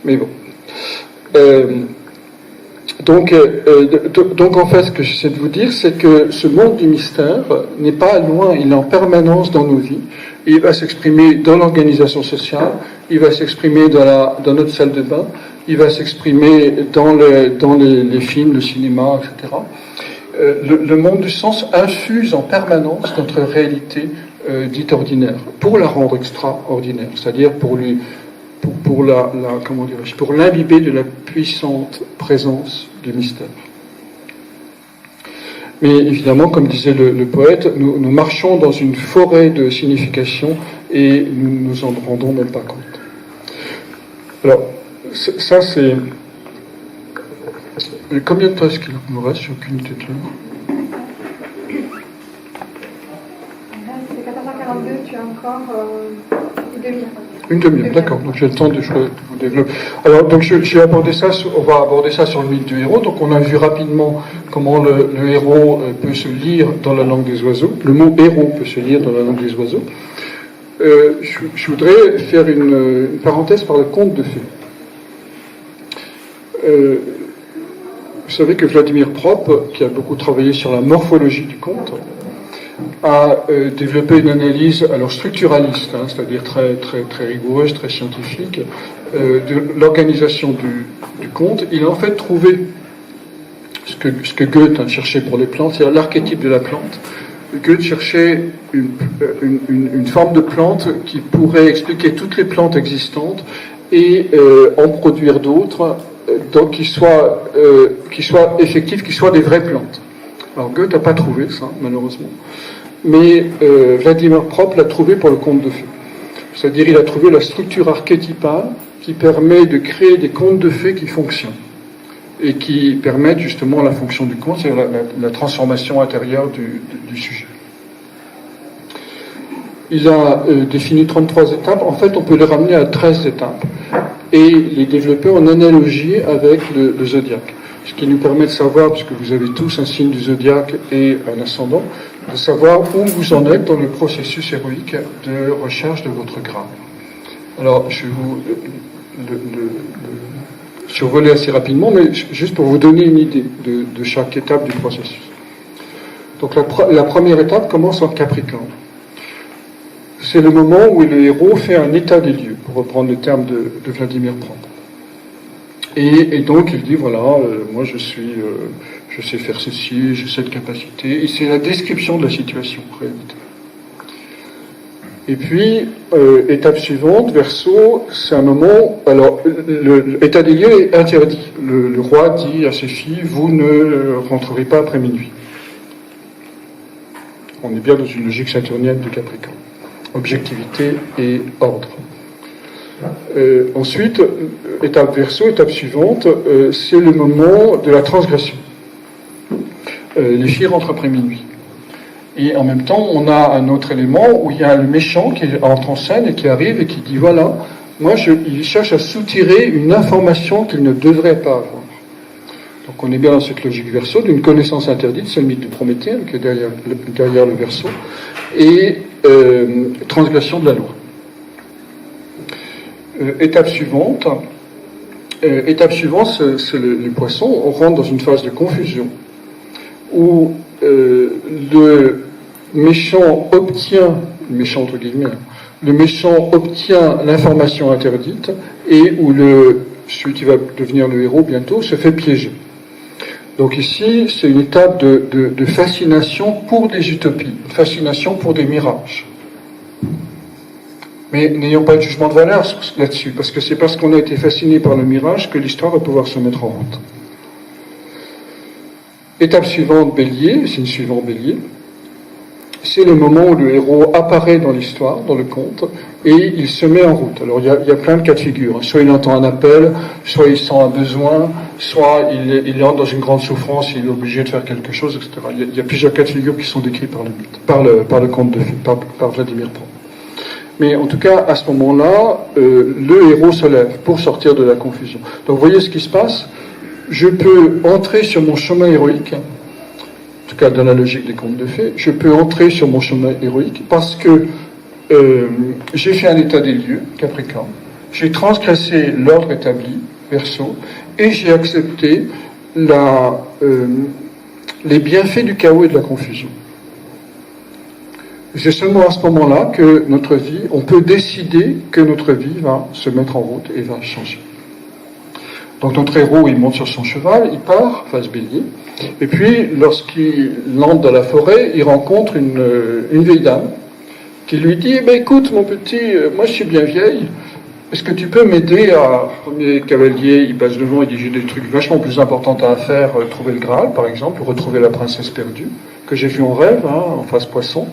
Mais bon. Donc en fait, ce que j'essaie de vous dire, c'est que ce monde du mystère n'est pas loin, il est en permanence dans nos vies. Il va s'exprimer dans l'organisation sociale, il va s'exprimer dans notre salle de bain, il va s'exprimer dans les films, le cinéma, etc. Le monde du sens infuse en permanence notre réalité dite ordinaire, pour la rendre extraordinaire, c'est-à-dire pour l'imbiber de la puissante présence du mystère. Mais évidemment, comme disait le poète, nous marchons dans une forêt de signification et nous ne nous en rendons même pas compte. Alors, ça c'est... Combien de temps est-ce qu'il nous reste? J'ai aucune tête là. C'est 14h42, tu as encore une demi-heure. Une demi-heure, d'accord. Donc j'ai le temps de vous développer. Alors donc j'ai abordé ça. On va aborder ça sur le mythe du héros. Donc on a vu rapidement comment le héros peut se lire dans la langue des oiseaux. Le mot héros peut se lire dans la langue des oiseaux. Je voudrais faire une parenthèse par le conte de fées. Vous savez que Vladimir Propp, qui a beaucoup travaillé sur la morphologie du conte, a développé une analyse alors structuraliste, c'est-à-dire très, très, très rigoureuse, très scientifique, de l'organisation du conte. Il a en fait trouvé ce que Goethe cherchait pour les plantes, c'est-à-dire l'archétype de la plante. Goethe cherchait une forme de plante qui pourrait expliquer toutes les plantes existantes et en produire d'autres, donc qui soient effectives, qui soient des vraies plantes. Alors Goethe n'a pas trouvé ça, malheureusement. Mais Vladimir Propp l'a trouvé pour le conte de fées. C'est-à-dire il a trouvé la structure archétypale qui permet de créer des contes de fées qui fonctionnent et qui permettent justement la fonction du conte, c'est-à-dire la transformation intérieure du sujet. Il a défini 33 étapes. En fait, on peut les ramener à 13 étapes et les développer en analogie avec le zodiaque. Ce qui nous permet de savoir, puisque vous avez tous un signe du zodiaque et un ascendant, de savoir où vous en êtes dans le processus héroïque de recherche de votre grade. Alors, je vais vous survoler assez rapidement, mais juste pour vous donner une idée de chaque étape du processus. Donc la première étape commence en Capricorne. C'est le moment où le héros fait un état des lieux, pour reprendre le terme de Vladimir Propp. Et donc il dit voilà, moi je sais faire ceci, j'ai cette capacité, et c'est la description de la situation en réalité. Et puis étape suivante, Verseau, c'est un moment, alors l'état des lieux est interdit. Le roi dit à ses filles, vous ne rentrerez pas après minuit. On est bien dans une logique saturnienne de Capricorne. Objectivité et ordre. Ensuite, étape Verseau, étape suivante, c'est le moment de la transgression. Les filles rentrent après minuit. Et en même temps, on a un autre élément où il y a le méchant qui entre en scène et qui arrive et qui dit voilà, il cherche à soutirer une information qu'il ne devrait pas avoir. Donc on est bien dans cette logique Verseau, d'une connaissance interdite, c'est le mythe du Prométhée qui est derrière le Verseau, et transgression de la loi. Étape suivante, c'est les poissons. On rentre dans une phase de confusion où le méchant obtient, entre guillemets, le méchant obtient l'information interdite et où celui qui va devenir le héros bientôt se fait piéger. Donc ici, c'est une étape de fascination pour des utopies, fascination pour des mirages. Mais n'ayons pas de jugement de valeur là-dessus, parce que c'est parce qu'on a été fasciné par le mirage que l'histoire va pouvoir se mettre en route. Étape suivante, Bélier, signe suivant Bélier, c'est le moment où le héros apparaît dans l'histoire, dans le conte, et il se met en route. Alors il y a plein de cas de figure. Soit il entend un appel, soit il sent un besoin, soit il entre dans une grande souffrance, il est obligé de faire quelque chose, etc. Il y a plusieurs cas de figure qui sont décrits par le mythe, par le conte de fées, par Vladimir Pran. Mais en tout cas, à ce moment-là, le héros se lève pour sortir de la confusion. Donc vous voyez ce qui se passe. Je peux entrer sur mon chemin héroïque, en tout cas dans la logique des contes de fées, je peux entrer sur mon chemin héroïque parce que j'ai fait un état des lieux, Capricorne, j'ai transgressé l'ordre établi, Verseau, et j'ai accepté les bienfaits du chaos et de la confusion. C'est seulement à ce moment-là que notre vie, on peut décider que notre vie va se mettre en route et va changer. Donc notre héros, il monte sur son cheval, il part, face Bélier, et puis lorsqu'il entre dans la forêt, il rencontre une vieille dame qui lui dit « écoute mon petit, moi je suis bien vieille, est-ce que tu peux m'aider à... » Le premier cavalier, il passe devant, il dit « j'ai des trucs vachement plus importants à faire, trouver le Graal par exemple, ou retrouver la princesse perdue, que j'ai vue en rêve, en face poisson. »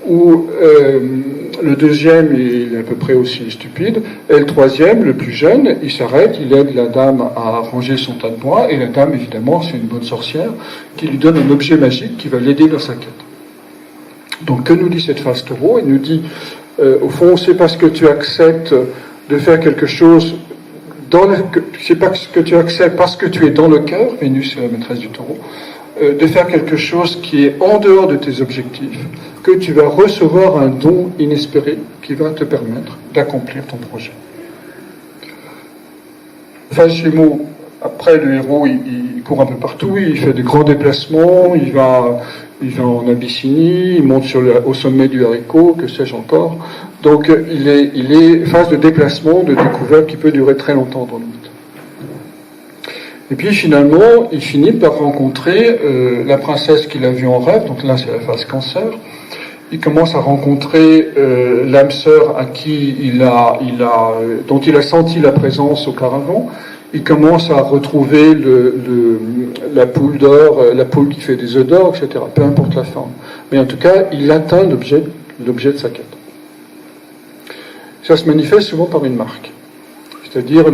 Ou le deuxième, il est à peu près aussi stupide, et le troisième, le plus jeune, il s'arrête, il aide la dame à ranger son tas de bois, et la dame, évidemment, c'est une bonne sorcière, qui lui donne un objet magique qui va l'aider dans sa quête. Donc, que nous dit cette phase taureau? Il nous dit, au fond, c'est parce que tu acceptes de faire quelque chose, c'est pas ce que tu acceptes parce que tu es dans le cœur, Vénus est la maîtresse du taureau, de faire quelque chose qui est en dehors de tes objectifs, que tu vas recevoir un don inespéré qui va te permettre d'accomplir ton projet. Phase Gémeaux, après le héros, il court un peu partout, il fait des grands déplacements, il va en Abyssinie, il monte au sommet du haricot, que sais-je encore. Donc il est phase de déplacement, de découverte qui peut durer très longtemps dans le mythe. Et puis finalement, il finit par rencontrer la princesse qu'il a vue en rêve, donc là c'est la phase Cancer. Il commence à rencontrer l'âme sœur dont il a senti la présence auparavant. Il commence à retrouver la poule d'or, la poule qui fait des œufs d'or, etc. Peu importe la forme. Mais en tout cas, il atteint l'objet de sa quête. Ça se manifeste souvent par une marque. C'est-à-dire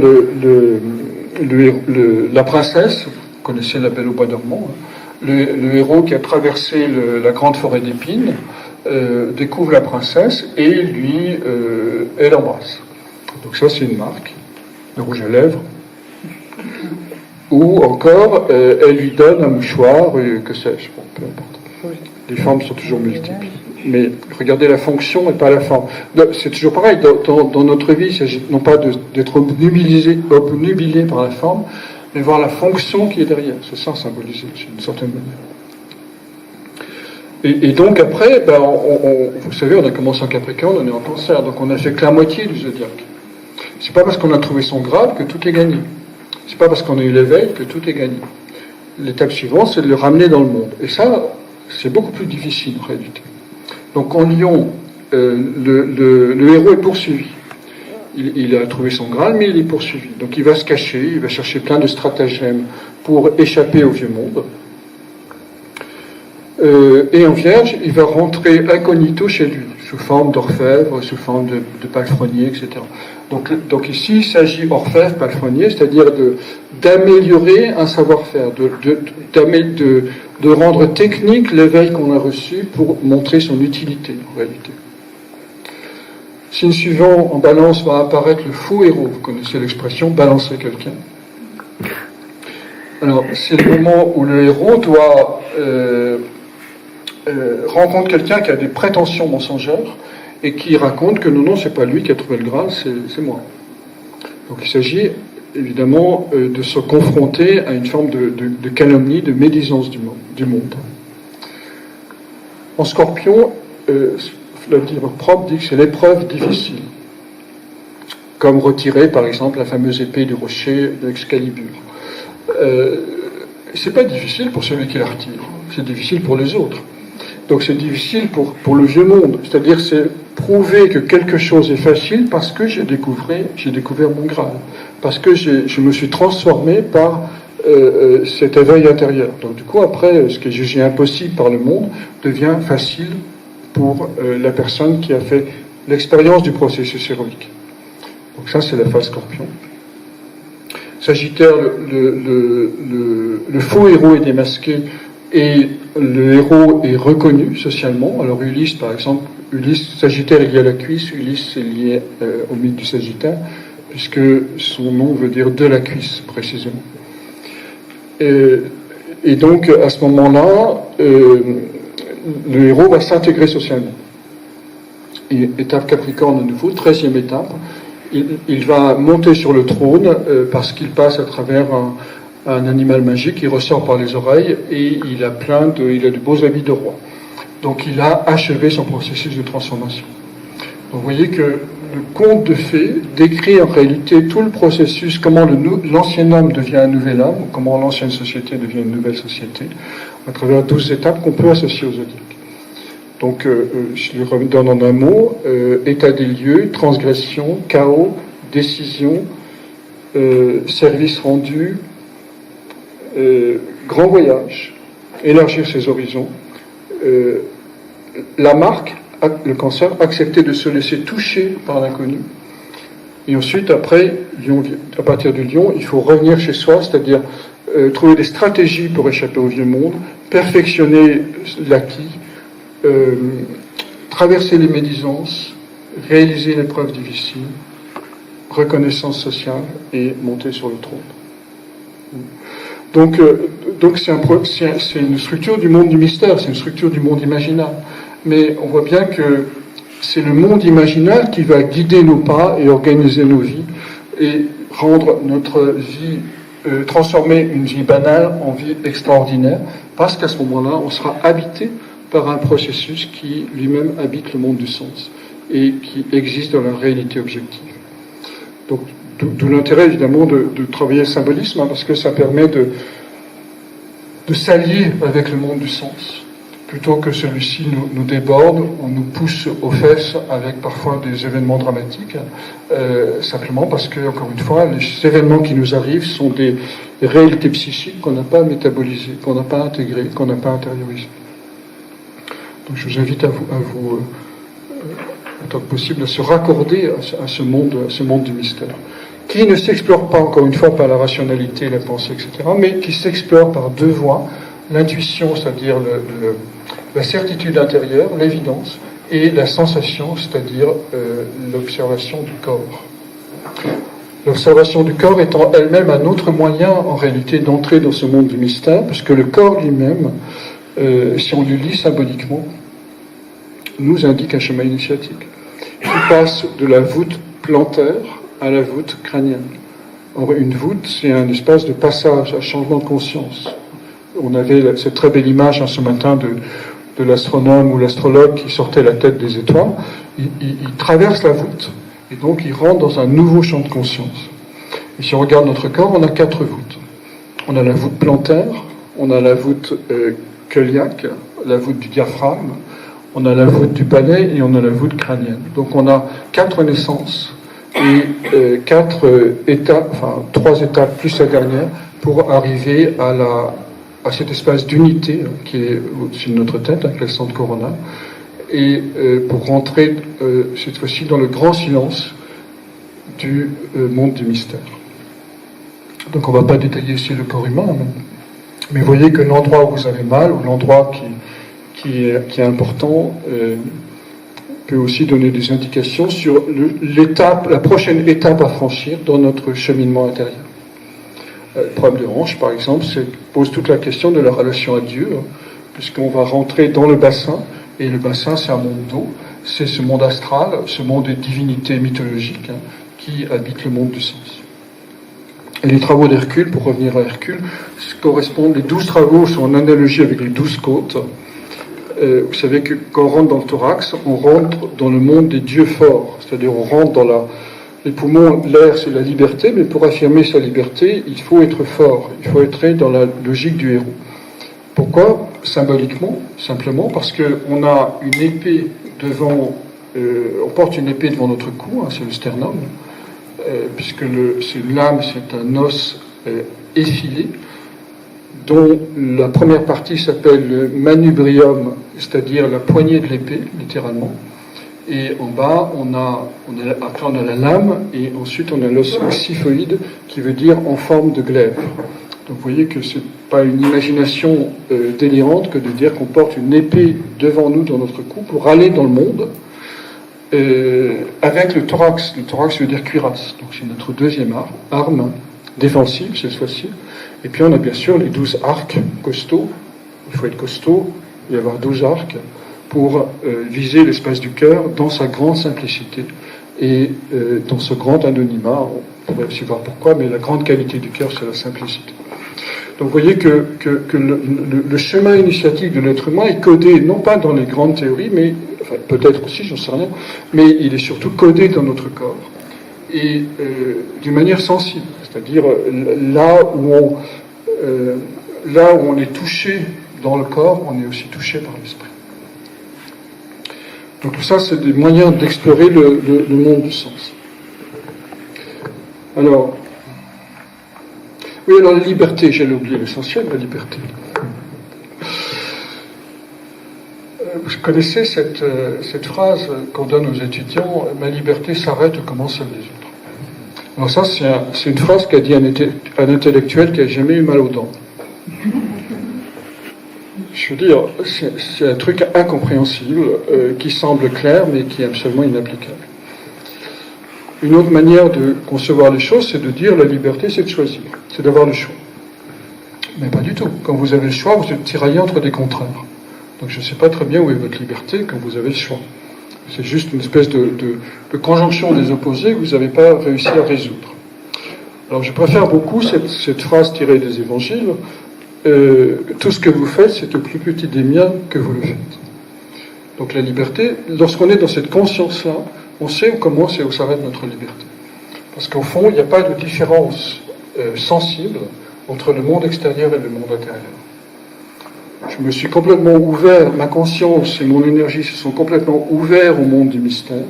la princesse, vous connaissez La Belle au bois dormant, le héros qui a traversé la grande forêt d'épines, découvre la princesse et elle l'embrasse. Donc ça c'est une marque, le rouge à lèvres. Ou encore, elle lui donne un mouchoir, que sais-je, bon, peu importe. Les formes sont toujours multiples. Mais regardez la fonction et pas la forme. C'est toujours pareil, dans notre vie, il s'agit non pas d'être obnubilé par la forme, mais voir la fonction qui est derrière. C'est ça symbolisé, d'une certaine manière. Et donc après, vous savez, on a commencé en Capricorne, on est en Cancer, donc on a fait que la moitié du zodiaque. C'est pas parce qu'on a trouvé son grade que tout est gagné. C'est pas parce qu'on a eu l'éveil que tout est gagné. L'étape suivante, c'est de le ramener dans le monde. Et ça, c'est beaucoup plus difficile en réalité. Donc en Lion, le héros est poursuivi. Il a trouvé son Graal, mais il est poursuivi. Donc il va se cacher, il va chercher plein de stratagèmes pour échapper au vieux monde. Et en Vierge, il va rentrer incognito chez lui, sous forme d'orfèvre, sous forme de palefrenier, etc. Donc ici, il s'agit orfèvre, palefrenier, c'est-à-dire d'améliorer un savoir-faire, de rendre technique l'éveil qu'on a reçu pour montrer son utilité, en réalité. Signe suivant, en balance, va apparaître le faux héros. Vous connaissez l'expression « balancer quelqu'un ». Alors, c'est le moment où le héros doit rencontre quelqu'un qui a des prétentions mensongères et qui raconte que non, c'est pas lui qui a trouvé le Graal, c'est moi. Donc il s'agit évidemment de se confronter à une forme de calomnie, de médisance du monde. En Scorpion, le livre propre dit que c'est l'épreuve difficile, comme retirer par exemple la fameuse épée du rocher d'Excalibur. C'est pas difficile pour celui qui la retire, c'est difficile pour les autres. Donc c'est difficile pour le vieux monde, c'est-à-dire c'est prouver que quelque chose est facile parce que j'ai découvert mon Graal, parce que je me suis transformé par cet éveil intérieur. Donc du coup après, ce qui est jugé impossible par le monde devient facile pour la personne qui a fait l'expérience du processus héroïque. Donc ça c'est la phase Scorpion. Sagittaire, le faux héros est démasqué et le héros est reconnu socialement. Alors Ulysse, par exemple, Sagittaire est lié à la cuisse, Ulysse est lié au mythe du Sagittaire, puisque son nom veut dire de la cuisse, précisément. Et donc, à ce moment-là, le héros va s'intégrer socialement. Et, étape Capricorne à nouveau, 13e étape, il va monter sur le trône parce qu'il passe à travers un animal magique, il ressort par les oreilles et il a de beaux habits de roi. Donc il a achevé son processus de transformation. Donc vous voyez que le conte de fées décrit en réalité tout le processus, comment l'ancien homme devient un nouvel homme, comment l'ancienne société devient une nouvelle société, à travers 12 étapes qu'on peut associer aux zodiaques. Donc, je le redonne en un mot, état des lieux, transgression, chaos, décision, service rendu, grand voyage, élargir ses horizons, la marque, le Cancer, accepter de se laisser toucher par l'inconnu. Et ensuite, après, à partir du Lion, il faut revenir chez soi, c'est-à-dire trouver des stratégies pour échapper au vieux monde, perfectionner l'acquis, traverser les médisances, réaliser l'épreuve difficile, reconnaissance sociale et monter sur le trône. Donc c'est une structure du monde du mystère, c'est une structure du monde imaginal. Mais on voit bien que c'est le monde imaginal qui va guider nos pas et organiser nos vies et rendre notre vie, transformer une vie banale en vie extraordinaire, parce qu'à ce moment-là, on sera habité par un processus qui lui-même habite le monde du sens et qui existe dans la réalité objective. Donc, d'où l'intérêt évidemment de travailler le symbolisme, parce que ça permet de s'allier avec le monde du sens, plutôt que celui-ci nous déborde, ou nous pousse aux fesses avec parfois des événements dramatiques, simplement parce que, encore une fois, les événements qui nous arrivent sont des réalités psychiques qu'on n'a pas métabolisées, qu'on n'a pas intégrées, qu'on n'a pas intériorisées. Donc je vous invite à vous autant que possible, à se raccorder à ce monde du mystère, qui ne s'explore pas, encore une fois, par la rationalité, la pensée, etc., mais qui s'explore par deux voies, l'intuition, c'est-à-dire la certitude intérieure, l'évidence, et la sensation, c'est-à-dire l'observation du corps. L'observation du corps étant elle-même un autre moyen, en réalité, d'entrer dans ce monde du mystère, puisque le corps lui-même, si on le lit symboliquement, nous indique un chemin initiatique qui passe de la voûte plantaire à la voûte crânienne. Or, une voûte, c'est un espace de passage, un changement de conscience. On avait cette très belle image ce matin de l'astronome ou l'astrologue qui sortait la tête des étoiles. Il traverse la voûte et donc il rentre dans un nouveau champ de conscience. Et si on regarde notre corps, on a 4 voûtes. On a la voûte plantaire, on a la voûte cœliaque, la voûte du diaphragme, on a la voûte du palais et on a la voûte crânienne. Donc on a 4 naissances et 4 étapes, enfin 3 étapes plus la dernière, pour arriver à cet espace d'unité qui est au-dessus de notre tête, avec le centre coronal, et pour rentrer cette fois-ci dans le grand silence du monde du mystère. Donc on ne va pas détailler ici le corps humain, mais vous voyez que l'endroit où vous avez mal, ou l'endroit qui est important, peut aussi donner des indications sur la prochaine étape à franchir dans notre cheminement intérieur. Le problème de hanche, par exemple, pose toute la question de la relation à Dieu, puisqu'on va rentrer dans le bassin, et le bassin, c'est un monde d'eau, c'est ce monde astral, ce monde des divinités mythologiques qui habite le monde du sens. Et les travaux d'Hercule, pour revenir à Hercule, correspondent, les 12 travaux sont en analogie avec les 12 côtes. Vous savez que quand on rentre dans le thorax, on rentre dans le monde des dieux forts, c'est-à-dire on rentre dans les poumons, l'air c'est la liberté, mais pour affirmer sa liberté, il faut être fort, il faut être dans la logique du héros. Pourquoi? Symboliquement, simplement parce qu'on a une épée devant, on porte une épée devant notre cou, c'est le sternum, puisque c'est l'âme, c'est un os effilé, dont la première partie s'appelle le manubrium, c'est-à-dire la poignée de l'épée, littéralement. Et en bas, on a la lame, et ensuite on a l'os oxyphoïde, qui veut dire en forme de glaive. Donc vous voyez que ce n'est pas une imagination délirante que de dire qu'on porte une épée devant nous dans notre cou pour aller dans le monde, avec le thorax. Le thorax veut dire cuirasse, donc c'est notre deuxième arme défensive cette fois-ci. Et puis on a bien sûr les 12 arcs costauds. Il faut être costaud et avoir 12 arcs pour viser l'espace du cœur dans sa grande simplicité et dans ce grand anonymat. On pourrait aussi voir pourquoi, mais la grande qualité du cœur, c'est la simplicité. Donc vous voyez que le chemin initiatique de l'être humain est codé, non pas dans les grandes théories, mais enfin, peut-être aussi, j'en sais rien, mais il est surtout codé dans notre corps. Et d'une manière sensible, c'est-à-dire là où on est touché dans le corps, on est aussi touché par l'esprit. Donc tout ça, c'est des moyens d'explorer le monde du sens. Alors, oui, alors la liberté, j'allais oublier l'essentiel, la liberté. Vous connaissez cette phrase qu'on donne aux étudiants, ma liberté s'arrête où commence celle des autres. Alors ça, c'est une phrase qu'a dit un intellectuel qui n'a jamais eu mal aux dents. Je veux dire, c'est un truc incompréhensible, qui semble clair, mais qui est absolument inapplicable. Une autre manière de concevoir les choses, c'est de dire la liberté, c'est de choisir, c'est d'avoir le choix. Mais pas du tout. Quand vous avez le choix, vous êtes tiraillé entre des contraires. Donc je ne sais pas très bien où est votre liberté quand vous avez le choix. C'est juste une espèce de conjonction des opposés que vous n'avez pas réussi à résoudre. Alors je préfère beaucoup cette phrase tirée des évangiles. Tout ce que vous faites, c'est au plus petit des miens que vous le faites. Donc la liberté, lorsqu'on est dans cette conscience-là, on sait où commence et où s'arrête notre liberté. Parce qu'au fond, il n'y a pas de différence sensible entre le monde extérieur et le monde intérieur. Je me suis complètement ouvert, ma conscience et mon énergie se sont complètement ouverts au monde du mystère.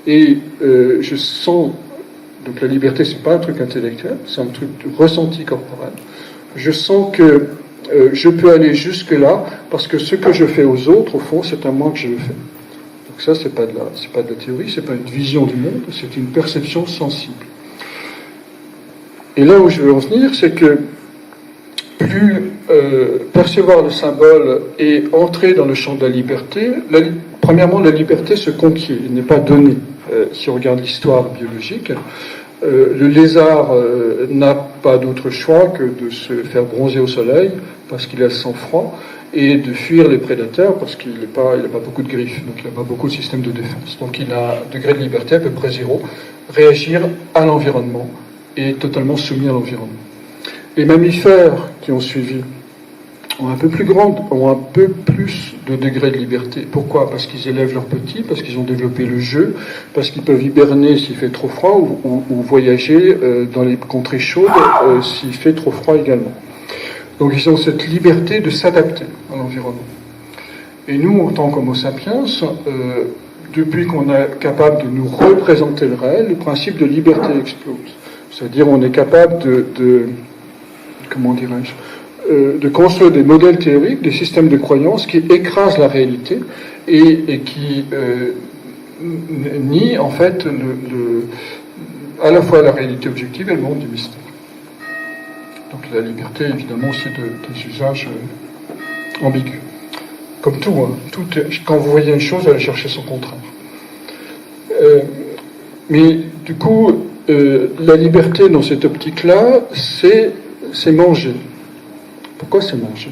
Et je sens, donc la liberté, c'est pas un truc intellectuel, c'est un truc de ressenti corporel. Je sens que je peux aller jusque-là, parce que ce que je fais aux autres, au fond, c'est à moi que je le fais. Donc ça, c'est pas de la théorie, c'est pas une vision du monde, c'est une perception sensible. Et là où je veux en venir, c'est que plus percevoir le symbole et entrer dans le champ de la liberté, premièrement, la liberté se conquiert, elle n'est pas donnée. Si on regarde l'histoire biologique, le lézard n'a pas d'autre choix que de se faire bronzer au soleil parce qu'il a le sang froid et de fuir les prédateurs parce qu'il n'a pas beaucoup de griffes, donc il n'a pas beaucoup de système de défense. Donc il a un degré de liberté à peu près zéro, réagir à l'environnement et totalement soumis à l'environnement. Les mammifères qui ont suivi ont un peu plus de degré de liberté. Pourquoi? Parce qu'ils élèvent leurs petits, parce qu'ils ont développé le jeu, parce qu'ils peuvent hiberner s'il fait trop froid ou voyager dans les contrées chaudes s'il fait trop froid également. Donc ils ont cette liberté de s'adapter à l'environnement. Et nous, en tant qu'Homo sapiens, depuis qu'on est capable de nous représenter le réel, le principe de liberté explose. C'est-à-dire on est capable de construire des modèles théoriques, des systèmes de croyances qui écrasent la réalité et qui nient en fait à la fois la réalité objective et le monde du mystère. Donc la liberté, évidemment, aussi des usages ambigus. Comme tout, hein, quand vous voyez une chose, allez chercher son contraire. Mais du coup, la liberté dans cette optique-là, c'est manger. Pourquoi c'est manger?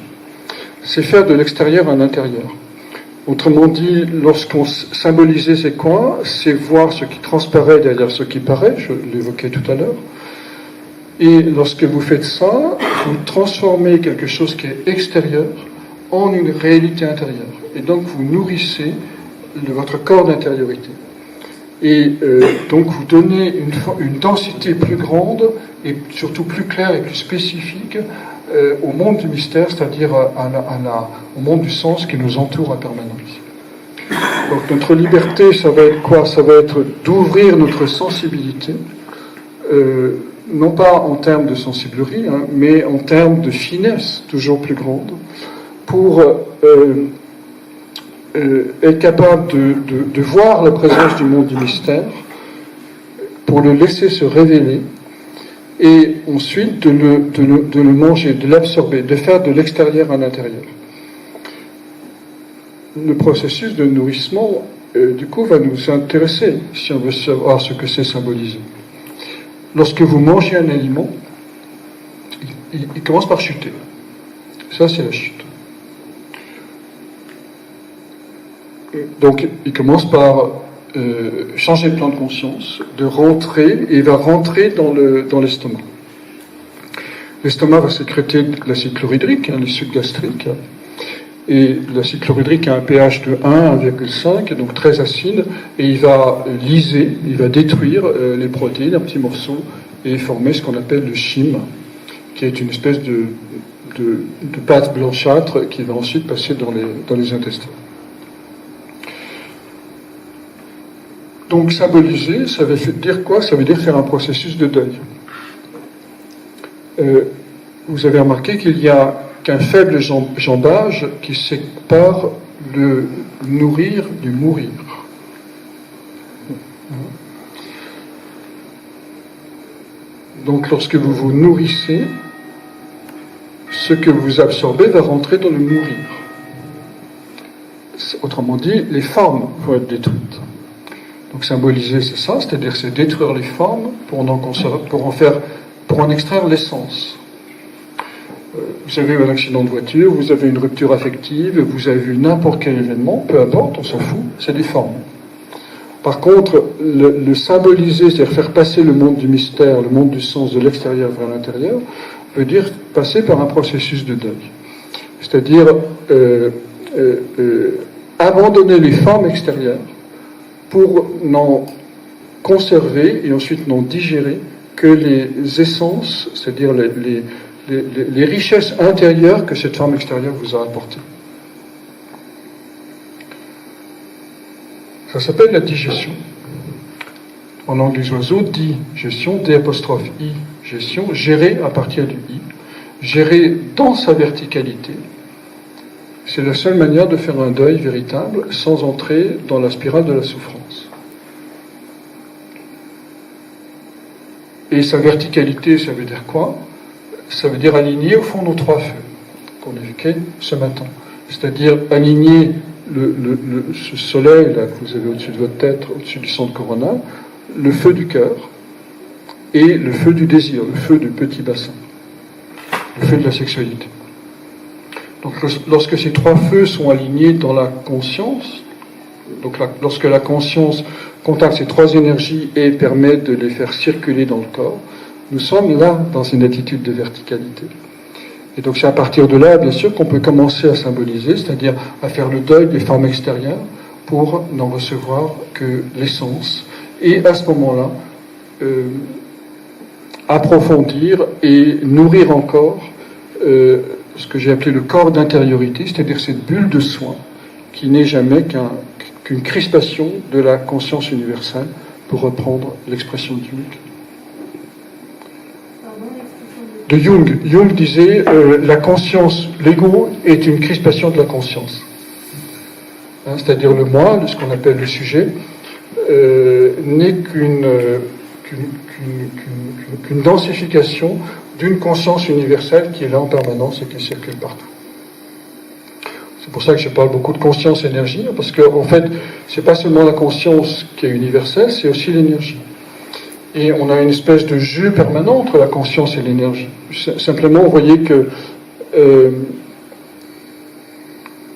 C'est faire de l'extérieur un intérieur. Autrement dit, lorsqu'on symbolisait ces coins, c'est voir ce qui transparaît derrière ce qui paraît, je l'évoquais tout à l'heure. Et lorsque vous faites ça, vous transformez quelque chose qui est extérieur en une réalité intérieure. Et donc vous nourrissez votre corps d'intériorité. Et donc vous donnez une densité plus grande et surtout plus claire et plus spécifique au monde du mystère, c'est-à-dire au monde du sens qui nous entoure en permanence. Donc notre liberté, ça va être quoi? Ça va être d'ouvrir notre sensibilité, non pas en termes de sensiblerie, hein, mais en termes de finesse toujours plus grande, pour être capable de voir la présence du monde du mystère, pour le laisser se révéler, et ensuite de le manger, de l'absorber, de faire de l'extérieur un intérieur. Le processus de nourrissement, du coup, va nous intéresser, si on veut savoir ce que c'est symbolisé. Lorsque vous mangez un aliment, il commence par chuter. Ça, c'est la chute. Donc, il commence par changer de plan de conscience, de rentrer, et il va rentrer dans l'estomac. L'estomac va sécréter de l'acide chlorhydrique, le suc gastrique, et l'acide chlorhydrique a un pH de 1, 1,5, donc très acide, et il va liser, il va détruire les protéines, un petit morceau, et former ce qu'on appelle le chyme, qui est une espèce de pâte blanchâtre qui va ensuite passer dans les intestins. Donc symboliser, ça veut dire quoi? Ça veut dire faire un processus de deuil. Vous avez remarqué qu'il n'y a qu'un faible jambage qui sépare le nourrir du mourir. Donc lorsque vous vous nourrissez, ce que vous absorbez va rentrer dans le mourir. Autrement dit, les formes vont être détruites. Donc symboliser, c'est ça, c'est-à-dire c'est détruire les formes pour en extraire l'essence. Vous avez eu un accident de voiture, vous avez une rupture affective, vous avez vu n'importe quel événement, peu importe, on s'en fout, c'est des formes. Par contre, le symboliser, c'est-à-dire faire passer le monde du mystère, le monde du sens de l'extérieur vers l'intérieur, veut dire passer par un processus de deuil. C'est-à-dire abandonner les formes extérieures pour n'en conserver et ensuite n'en digérer que les essences, c'est-à-dire les richesses intérieures que cette forme extérieure vous a apportées. Ça s'appelle la digestion. En langue des oiseaux, digestion, D', I, gestion, gérer à partir du I, gérer dans sa verticalité. C'est la seule manière de faire un deuil véritable sans entrer dans la spirale de la souffrance. Et sa verticalité, ça veut dire quoi? Ça veut dire aligner au fond nos trois feux qu'on évoquait ce matin. C'est-à-dire aligner ce soleil là, que vous avez au-dessus de votre tête, au-dessus du centre corona, le feu du cœur et le feu du désir, le feu du petit bassin, le feu de la sexualité. Donc lorsque ces trois feux sont alignés dans la conscience, lorsque la conscience contacte ces trois énergies et permet de les faire circuler dans le corps, nous sommes là dans une attitude de verticalité. Et donc c'est à partir de là, bien sûr, qu'on peut commencer à symboliser, c'est-à-dire à faire le deuil des formes extérieures pour n'en recevoir que l'essence. Et à ce moment-là, approfondir et nourrir encore ce que j'ai appelé le corps d'intériorité, c'est-à-dire cette bulle de soin qui n'est jamais qu'une crispation de la conscience universelle, pour reprendre l'expression de Jung. De Jung. Jung disait la conscience, l'ego est une crispation de la conscience. Hein, c'est-à-dire le moi, ce qu'on appelle le sujet, n'est qu'une densification d'une conscience universelle qui est là en permanence et qui circule partout. C'est pour ça que je parle beaucoup de conscience-énergie, parce qu'en fait, c'est pas seulement la conscience qui est universelle, c'est aussi l'énergie. Et on a une espèce de jeu permanent entre la conscience et l'énergie. Simplement, vous voyez que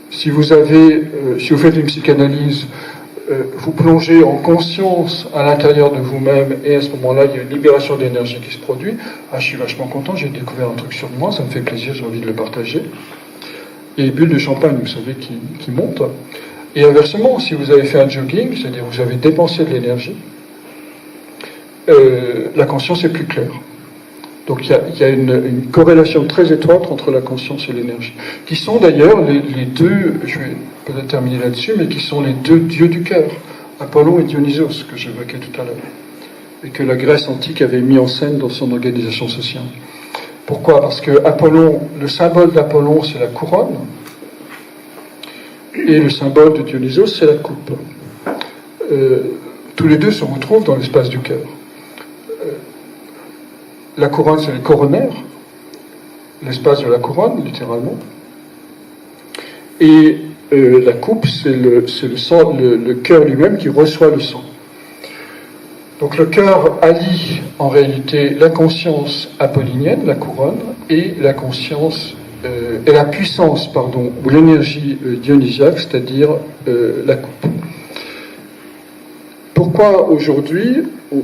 si vous faites une psychanalyse, vous plongez en conscience à l'intérieur de vous-même, et à ce moment-là, il y a une libération d'énergie qui se produit. Ah, je suis vachement content, j'ai découvert un truc sur moi, ça me fait plaisir, j'ai envie de le partager. Et les bulles de champagne, vous savez, qui montent. Et inversement, si vous avez fait un jogging, c'est-à-dire vous avez dépensé de l'énergie, la conscience est plus claire. Donc il y a une corrélation très étroite entre la conscience et l'énergie, qui sont d'ailleurs les deux, je vais peut-être terminer là-dessus, mais qui sont les deux dieux du cœur, Apollon et Dionysos, que j'évoquais tout à l'heure, et que la Grèce antique avait mis en scène dans son organisation sociale. Pourquoi ? Parce que Apollon, le symbole d'Apollon, c'est la couronne, et le symbole de Dionysos, c'est la coupe. Tous les deux se retrouvent dans l'espace du cœur. La couronne, c'est les coronaires, l'espace de la couronne, littéralement. Et la coupe, c'est le cœur lui-même qui reçoit le sang. Donc le cœur allie en réalité la conscience apollinienne, la couronne, et la conscience et la puissance, ou l'énergie dionysiaque, c'est-à-dire la coupe. Pourquoi aujourd'hui,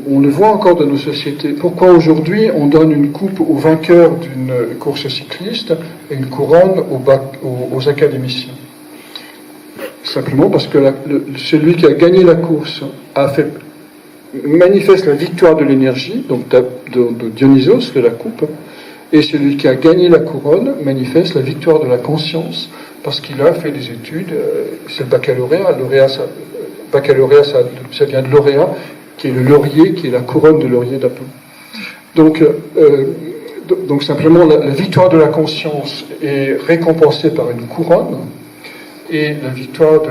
on le voit encore dans nos sociétés, pourquoi aujourd'hui on donne une coupe au vainqueur d'une course cycliste et une couronne aux académiciens? Simplement parce que celui qui a gagné la course manifeste la victoire de l'énergie, donc de Dionysos, de la coupe, et celui qui a gagné la couronne manifeste la victoire de la conscience, parce qu'il a fait des études, c'est le baccalauréat, ça vient de lauréat, qui est le laurier, qui est la couronne de laurier d'Apollon. Donc simplement, la victoire de la conscience est récompensée par une couronne, et la victoire de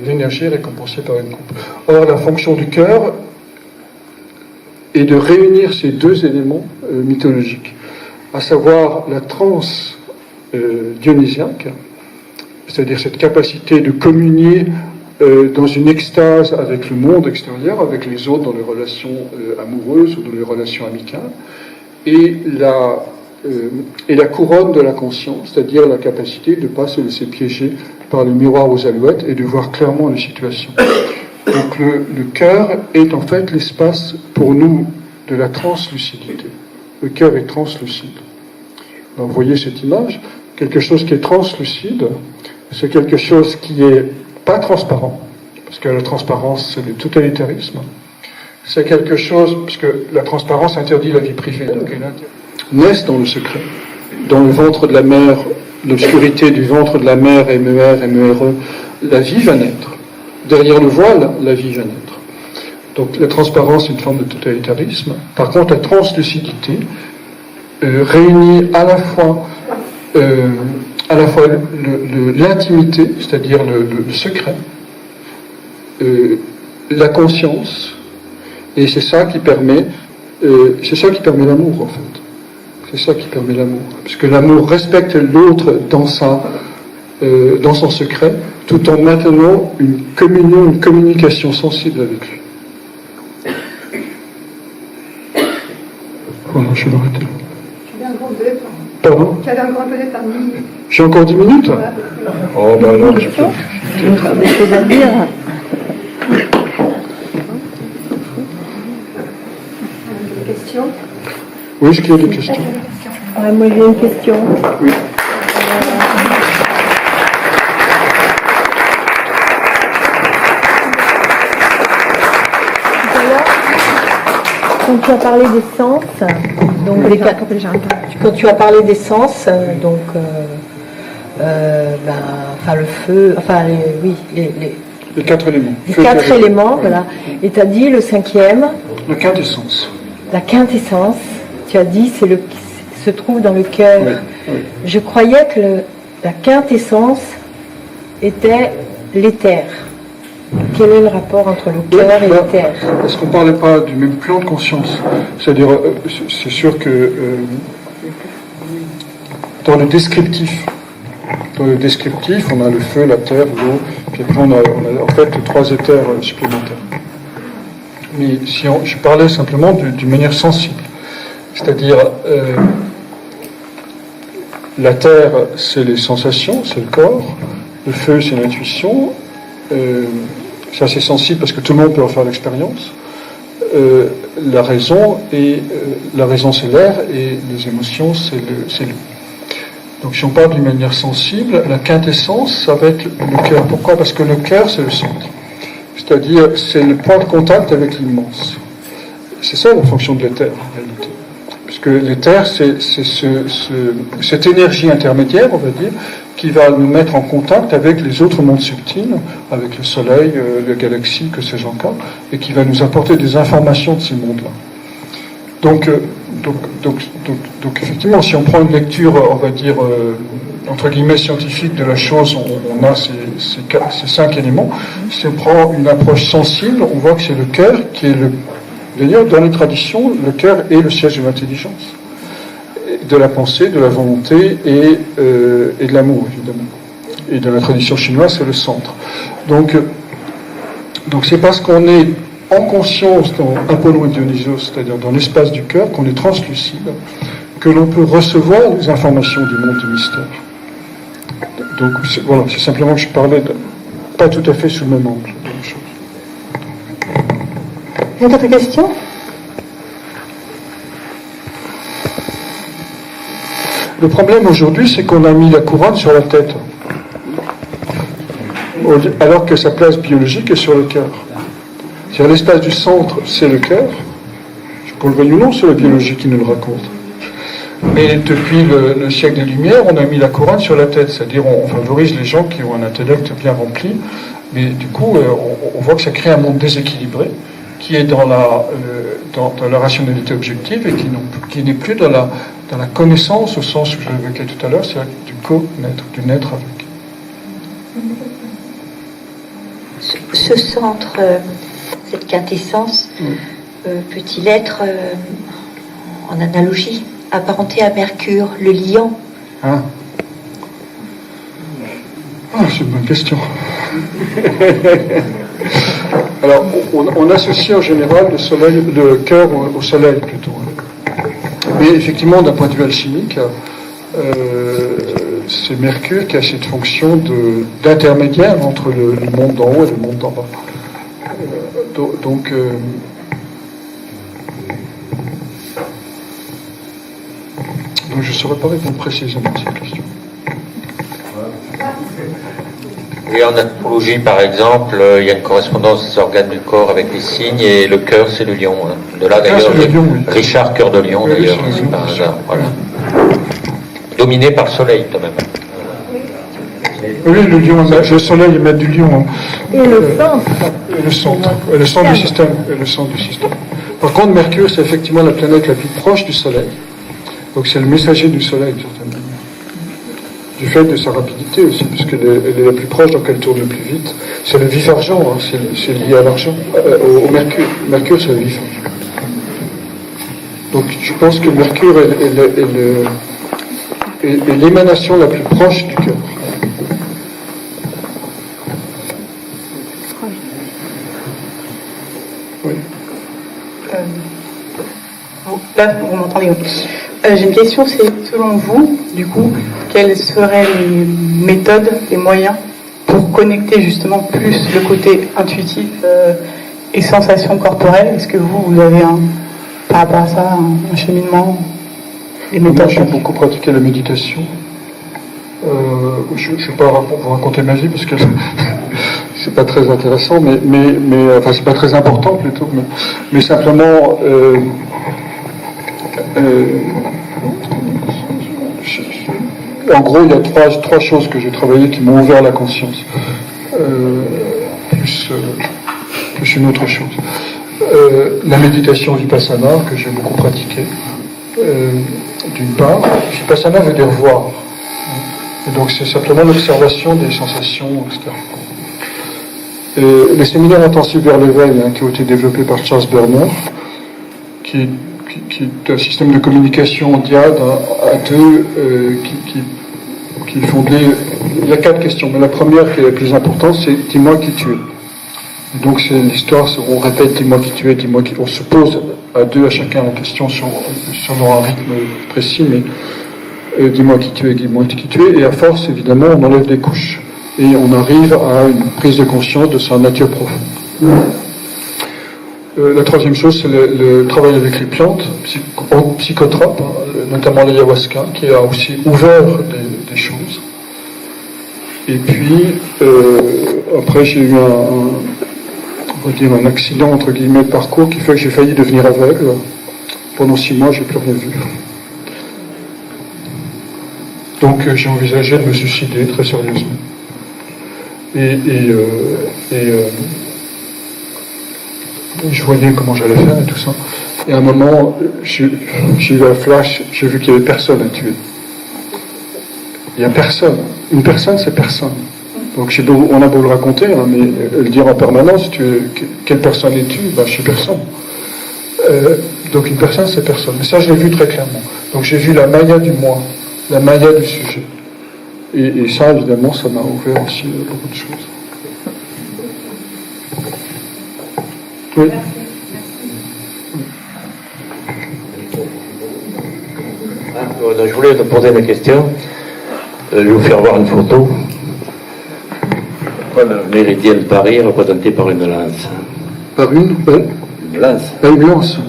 l'énergie est récompensée par une coupe. Or, la fonction du cœur est de réunir ces deux éléments mythologiques, à savoir la transe dionysiaque, c'est-à-dire cette capacité de communier dans une extase avec le monde extérieur, avec les autres dans les relations amoureuses ou dans les relations amicales, et la couronne de la conscience, c'est-à-dire la capacité de ne pas se laisser piéger par les miroirs aux alouettes et de voir clairement les situations. Donc le cœur est en fait l'espace pour nous de la translucidité. Le cœur est translucide. Donc, vous voyez cette image, quelque chose qui est translucide, c'est quelque chose qui est pas transparent, parce que la transparence c'est le totalitarisme. C'est quelque chose, parce que la transparence interdit la vie privée, donc naissent dans le secret, dans le ventre de la mère, l'obscurité du ventre de la mère, MER, MERE, la vie va naître. Derrière le voile, la vie va naître. Donc la transparence est une forme de totalitarisme. Par contre, la translucidité réunit à la fois l'intimité, c'est-à-dire le secret, la conscience, et c'est ça qui permet l'amour en fait. C'est ça qui permet l'amour, puisque l'amour respecte l'autre dans son secret, tout en maintenant une communion, une communication sensible avec lui. Voilà, je vais m'arrêter là. Pardon ? Tu avais encore un peu de temps. J'ai encore 10 minutes ? Voilà. Oh, ben alors, je peux. Des choses à dire. Des questions ? Oui, est-ce qu'il y a des questions ? Moi j'ai une question. Oui. Quand tu as parlé des sens, donc quand tu as parlé des sens, donc le feu, Les 4 éléments. les 4 éléments, voilà. Et tu as dit le 5e. La quintessence. La quintessence, tu as dit, c'est qui se trouve dans le cœur. Oui, oui. Je croyais que la quintessence était l'éther. Quel est le rapport entre le cœur et la terre? Est-ce qu'on ne parlait pas du même plan de conscience? C'est-à-dire, c'est sûr que dans le descriptif, on a le feu, la terre, l'eau, puis après on a en fait 3 éthers supplémentaires. Mais si je parlais simplement d'une manière sensible, c'est-à-dire la terre, c'est les sensations, c'est le corps, le feu, c'est l'intuition, c'est assez sensible parce que tout le monde peut en faire l'expérience. La raison, c'est l'air et les émotions, c'est l'eau. Donc si on parle d'une manière sensible, la quintessence, ça va être le cœur. Pourquoi? Parce que le cœur, c'est le centre. C'est-à-dire, c'est le point de contact avec l'immense. C'est ça la fonction de l'éther, en réalité. Puisque l'éther, c'est cette énergie intermédiaire, on va dire, qui va nous mettre en contact avec les autres mondes subtils, avec le Soleil, la galaxie, que sais-je encore, et qui va nous apporter des informations de ces mondes-là. Donc, effectivement, si on prend une lecture, on va dire, entre guillemets, scientifique de la chose, on a ces 5 éléments. Si on prend une approche sensible, on voit que c'est le cœur qui est le... D'ailleurs, dans les traditions, le cœur est le siège de l'intelligence, de la pensée, de la volonté et de l'amour, évidemment. Et dans la tradition chinoise, c'est le centre. Donc c'est parce qu'on est en conscience dans Apollon et Dionysos, c'est-à-dire dans l'espace du cœur, qu'on est translucide, que l'on peut recevoir les informations du monde du mystère. Donc voilà, c'est simplement que je parlais pas tout à fait sous le même angle de la chose. D'autres questions? Le problème aujourd'hui, c'est qu'on a mis la couronne sur la tête, alors que sa place biologique est sur le cœur. C'est-à-dire l'espace du centre, c'est le cœur. Qu'on le veuille ou non, c'est la biologie qui nous le raconte. Mais depuis le siècle des Lumières, on a mis la couronne sur la tête, c'est-à-dire on favorise les gens qui ont un intellect bien rempli, mais du coup, on voit que ça crée un monde déséquilibré, qui est dans la rationalité objective et qui n'est plus dans la connaissance au sens où je l'évoquais tout à l'heure, c'est-à-dire du co-naître, du naître avec. Ce centre, cette quintessence, peut-il être, en analogie, apparenté à Mercure, le lion? C'est une bonne question. Alors, on associe en général le cœur au soleil plutôt. Mais effectivement, d'un point de vue alchimique, c'est Mercure qui a cette fonction d'intermédiaire entre le monde d'en haut et le monde d'en bas. Donc je ne saurais pas répondre précisément à cette question. Oui, en astrologie, par exemple, il y a une correspondance des organes du corps avec les signes, et le cœur, c'est le lion. De là, d'ailleurs, Richard Cœur de Lion, d'ailleurs, c'est par hasard. Voilà. Dominé par le soleil, quand même. Oui, le lion, le soleil émet du lion. Et le centre. Le centre du système. Par contre, Mercure, c'est effectivement la planète la plus proche du soleil. Donc c'est le messager du soleil, certainement. Du fait de sa rapidité aussi, puisqu'elle est la plus proche, donc elle tourne le plus vite. C'est le vif argent, c'est lié à l'argent, au Mercure. Mercure, c'est le vif argent. Donc je pense que Mercure est l'émanation la plus proche du cœur. Oui. Là, vous m'entendez? J'ai une question, c'est selon vous, du coup, quelles seraient les méthodes, les moyens pour connecter justement plus le côté intuitif et sensation corporelle? Est-ce que vous avez par rapport à ça un cheminement, des méthodes? Moi, j'ai beaucoup pratiqué la méditation. Je ne vais pas vous raconter ma vie parce que c'est pas très intéressant, mais enfin c'est pas très important plutôt, mais simplement. En gros, il y a trois choses que j'ai travaillées qui m'ont ouvert la conscience, plus une autre chose. La méditation vipassana, que j'ai beaucoup pratiquée, d'une part. Vipassana veut dire voir. Et donc c'est simplement l'observation des sensations, etc. Les séminaires intensifs vers l'éveil, qui ont été développés par Charles Bernard, qui est un système de communication diade à deux, qui est fondé. Il y a 4 questions, mais la première, qui est la plus importante, c'est « dis-moi qui tu es ». Donc c'est l'histoire, on répète « dis-moi qui tu es », dis-moi qui... On se pose à deux, à chacun la question selon un rythme précis, mais dis-moi qui tu es, dis-moi qui tu es, et à force, évidemment, on enlève des couches. Et on arrive à une prise de conscience de sa nature profonde. La troisième chose, c'est le travail avec les plantes, psychotropes, notamment l'ayahuasca, qui a aussi ouvert des choses. Et puis, après, j'ai eu un accident, entre guillemets, de parcours qui fait que j'ai failli devenir aveugle. Pendant 6 mois, j'ai plus rien vu. Donc, j'ai envisagé de me suicider très sérieusement. Et je voyais comment j'allais faire et tout ça. Et à un moment, j'ai eu un flash, j'ai vu qu'il n'y avait personne à tuer. Il n'y a personne. Une personne, c'est personne. Donc on a beau le raconter, mais le dire en permanence, quelle personne es-tu? Je suis personne. Donc une personne, c'est personne. Mais ça, je l'ai vu très clairement. Donc j'ai vu la maya du moi, la maya du sujet. Et ça, évidemment, ça m'a ouvert aussi beaucoup de choses. Oui. Je voulais te poser une question. Je vais vous faire voir une photo. Le méridien de Paris est représenté par une lance. Par une lance. Une lance.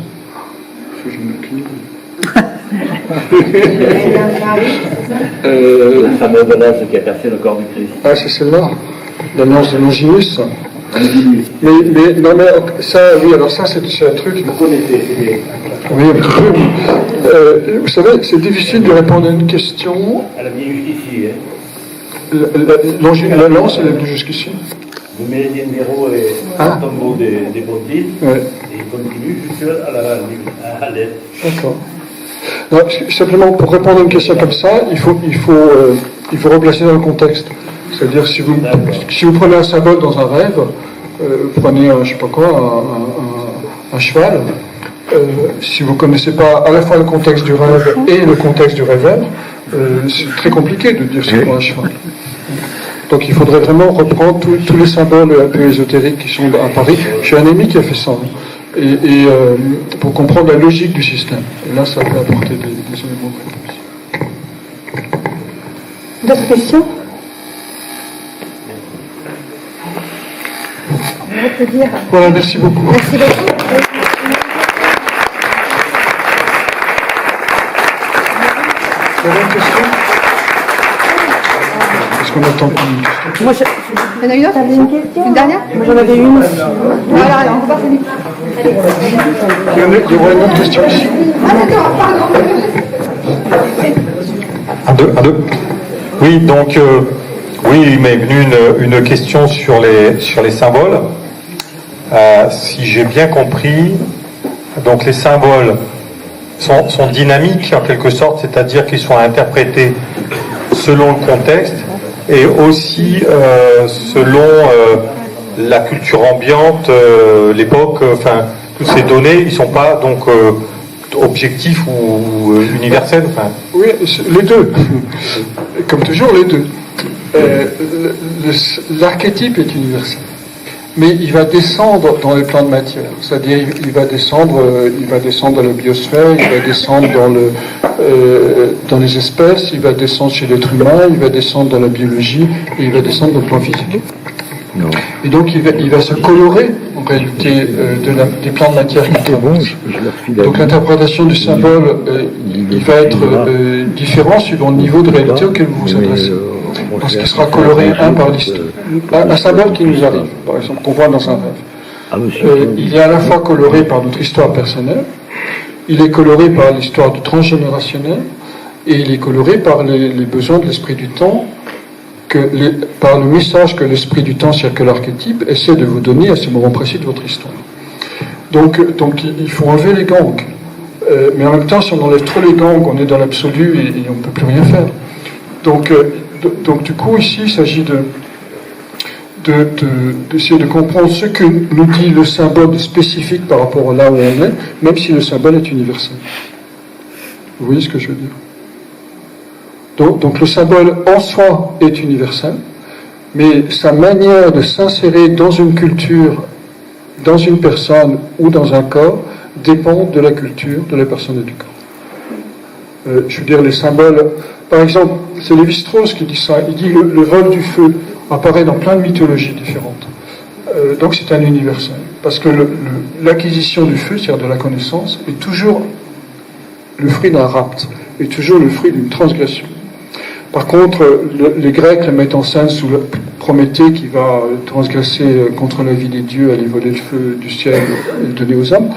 La fameuse lance qui a percé le corps du Christ. Ah, c'est celle-là, la lance de Longinus. Mais non, mais ça, oui, alors ça, c'est un truc. Vous connaissez. Oui, un petit peu. Vous savez, c'est difficile de répondre à une question. Elle vient jusqu'ici. La lance, elle est venue jusqu'ici. Le méridien d'Hérault est le tombeau des Pontifs. Ouais. Et il continue jusqu'à l'aide. D'accord. Non, simplement, pour répondre à une question comme ça, il faut replacer dans le contexte. C'est-à-dire, si vous prenez un symbole dans un rêve, vous prenez, je sais pas quoi, un cheval, si vous ne connaissez pas à la fois le contexte du rêve et le contexte du réveil, c'est très compliqué de dire c'est quoi un cheval. Donc il faudrait vraiment reprendre tous les symboles un peu ésotériques qui sont à Paris. J'ai un ami qui a fait ça. Et pour comprendre la logique du système. Et là, ça peut apporter des éléments de réponse. D'autres questions? On peut dire. Voilà, merci beaucoup. Merci beaucoup. Vous avez une question? Est-ce qu'on attend une question? Moi, Il y en a une autre? T'avais une question? Une dernière? Moi, j'en avais une. Voilà, alors on va passer vite. Il y aura une autre question ici. Ah d'accord, pardon. Un, deux. Oui, donc, oui, il m'est venu une question sur les symboles. Si j'ai bien compris, donc les symboles sont dynamiques en quelque sorte, c'est-à-dire qu'ils sont interprétés selon le contexte et aussi selon la culture ambiante, l'époque, enfin, toutes ces données, ils ne sont pas donc objectifs ou universels. Enfin. Oui, les deux. Comme toujours, les deux. L'archétype est universel. Mais il va descendre dans les plans de matière. C'est-à-dire, il va descendre dans la biosphère, il va descendre dans les espèces, il va descendre chez l'être humain, il va descendre dans la biologie, et il va descendre dans le plan physique. Non. Et donc, il va se colorer, en réalité, des plans de matière qui tombent. Donc, l'interprétation du symbole, il va être différent suivant le niveau de réalité auquel vous vous adressez. Parce qu'il sera coloré par l'histoire. Un symbole qui nous arrive, par exemple, qu'on voit dans un rêve. Il est à la fois coloré par notre histoire personnelle, il est coloré par l'histoire du transgénérationnel, et il est coloré par les besoins de l'esprit du temps, par le message que l'esprit du temps, c'est-à-dire que l'archétype, essaie de vous donner à ce moment précis de votre histoire. Donc il faut enlever les gangs. Mais en même temps, si on enlève trop les gangs, on est dans l'absolu et on ne peut plus rien faire. Donc du coup, ici, il s'agit d'essayer de comprendre ce que nous dit le symbole spécifique par rapport à là où on est, même si le symbole est universel. Vous voyez ce que je veux dire? Donc le symbole en soi est universel, mais sa manière de s'insérer dans une culture, dans une personne ou dans un corps dépend de la culture, de la personne et du corps. Je veux dire, les symboles, par exemple, c'est Lévi-Strauss qui dit ça, il dit le vol du feu apparaît dans plein de mythologies différentes. Donc c'est un universel, parce que l'acquisition du feu, c'est-à-dire de la connaissance, est toujours le fruit d'un rapt, est toujours le fruit d'une transgression. Par contre, les Grecs le mettent en scène sous Prométhée qui va transgresser contre la vie des dieux, aller voler le feu du ciel et le donner aux hommes,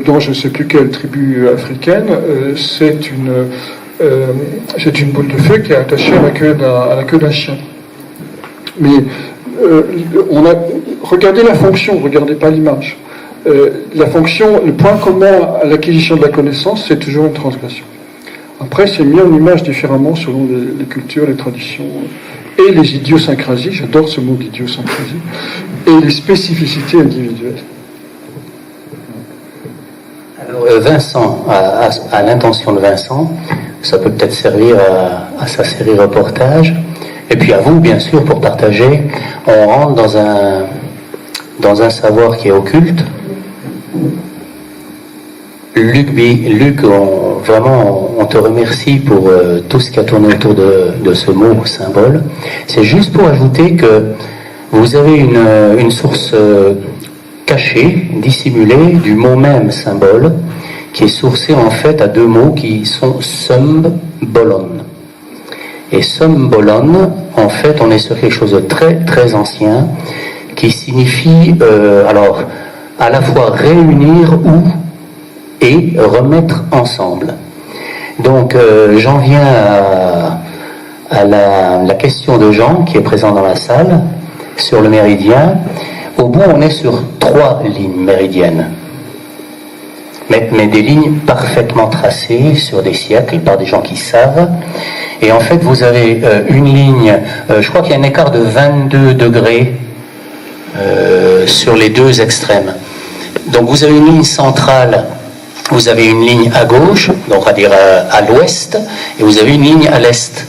dont je ne sais plus quelle tribu africaine, c'est une boule de feu qui est attachée à la queue d'un chien. Mais regardez la fonction, regardez pas l'image. La fonction, le point commun à l'acquisition de la connaissance, c'est toujours une transgression. Après, c'est mis en image différemment selon les cultures, les traditions et les idiosyncrasies, j'adore ce mot d'idiosyncrasie, et les spécificités individuelles. Alors, Vincent, à l'intention de Vincent, ça peut peut-être servir à sa série reportage, et puis à vous, bien sûr, pour partager. On rentre dans un savoir qui est occulte. Luc, on te remercie pour tout ce qui a tourné autour de ce mot symbole. C'est juste pour ajouter que vous avez une source cachée, dissimulée du mot même symbole, qui est sourcée en fait à deux mots qui sont symbolon. Et symbolon, en fait, on est sur quelque chose de très très ancien qui signifie alors à la fois réunir ou et remettre ensemble. Donc j'en viens à la question de Jean qui est présent dans la salle sur le méridien. Au bout, on est sur 3 lignes méridiennes, mais des lignes parfaitement tracées sur des siècles par des gens qui savent. Et en fait, vous avez une ligne, je crois qu'il y a un écart de 22 degrés sur les deux extrêmes. Donc vous avez une ligne centrale. Vous avez une ligne à gauche, donc on va dire à l'ouest, et vous avez une ligne à l'est.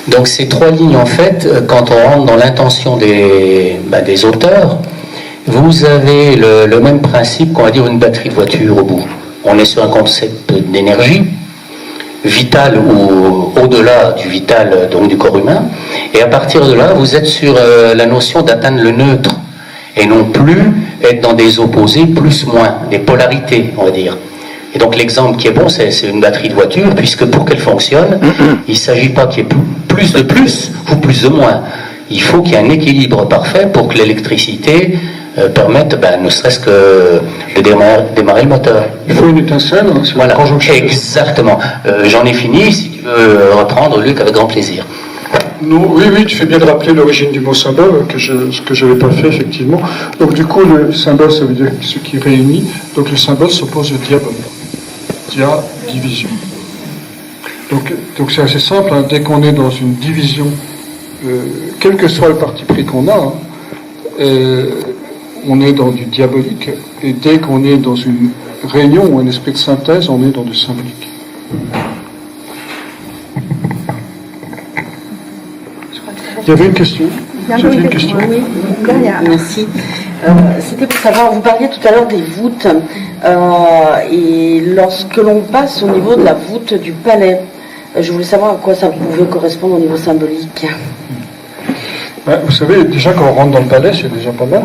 Donc ces 3 lignes, en fait, quand on rentre dans l'intention des auteurs, vous avez le même principe qu'on va dire une batterie de voiture au bout. On est sur un concept d'énergie vitale ou au-delà du vital, donc du corps humain, et à partir de là, vous êtes sur la notion d'atteindre le neutre, et non plus être dans des opposés plus-moins, des polarités, on va dire. Et donc l'exemple qui est bon, c'est une batterie de voiture, puisque pour qu'elle fonctionne, il ne s'agit pas qu'il y ait plus de plus ou plus de moins. Il faut qu'il y ait un équilibre parfait pour que l'électricité permette, ne serait-ce que de démarrer le moteur. Il faut une étincelle, hein, c'est voilà, exactement. J'en ai fini, si tu veux reprendre, Luc, avec grand plaisir. Non, oui, tu fais bien de rappeler l'origine du mot symbole, ce que je n'avais pas fait, effectivement. Donc du coup, le symbole, ça veut dire ce qui réunit. Donc le symbole s'oppose au diable. Division. Donc c'est assez simple, hein. Dès qu'on est dans une division, quel que soit le parti pris qu'on a, on est dans du diabolique, et dès qu'on est dans une réunion ou un esprit de synthèse, on est dans du symbolique. Il y avait une question. J'avais une question. Oui, merci. C'était pour savoir, vous parliez tout à l'heure des voûtes, et lorsque l'on passe au niveau de la voûte du palais, je voulais savoir à quoi ça pouvait correspondre au niveau symbolique. Vous savez, déjà quand on rentre dans le palais, c'est déjà pas mal.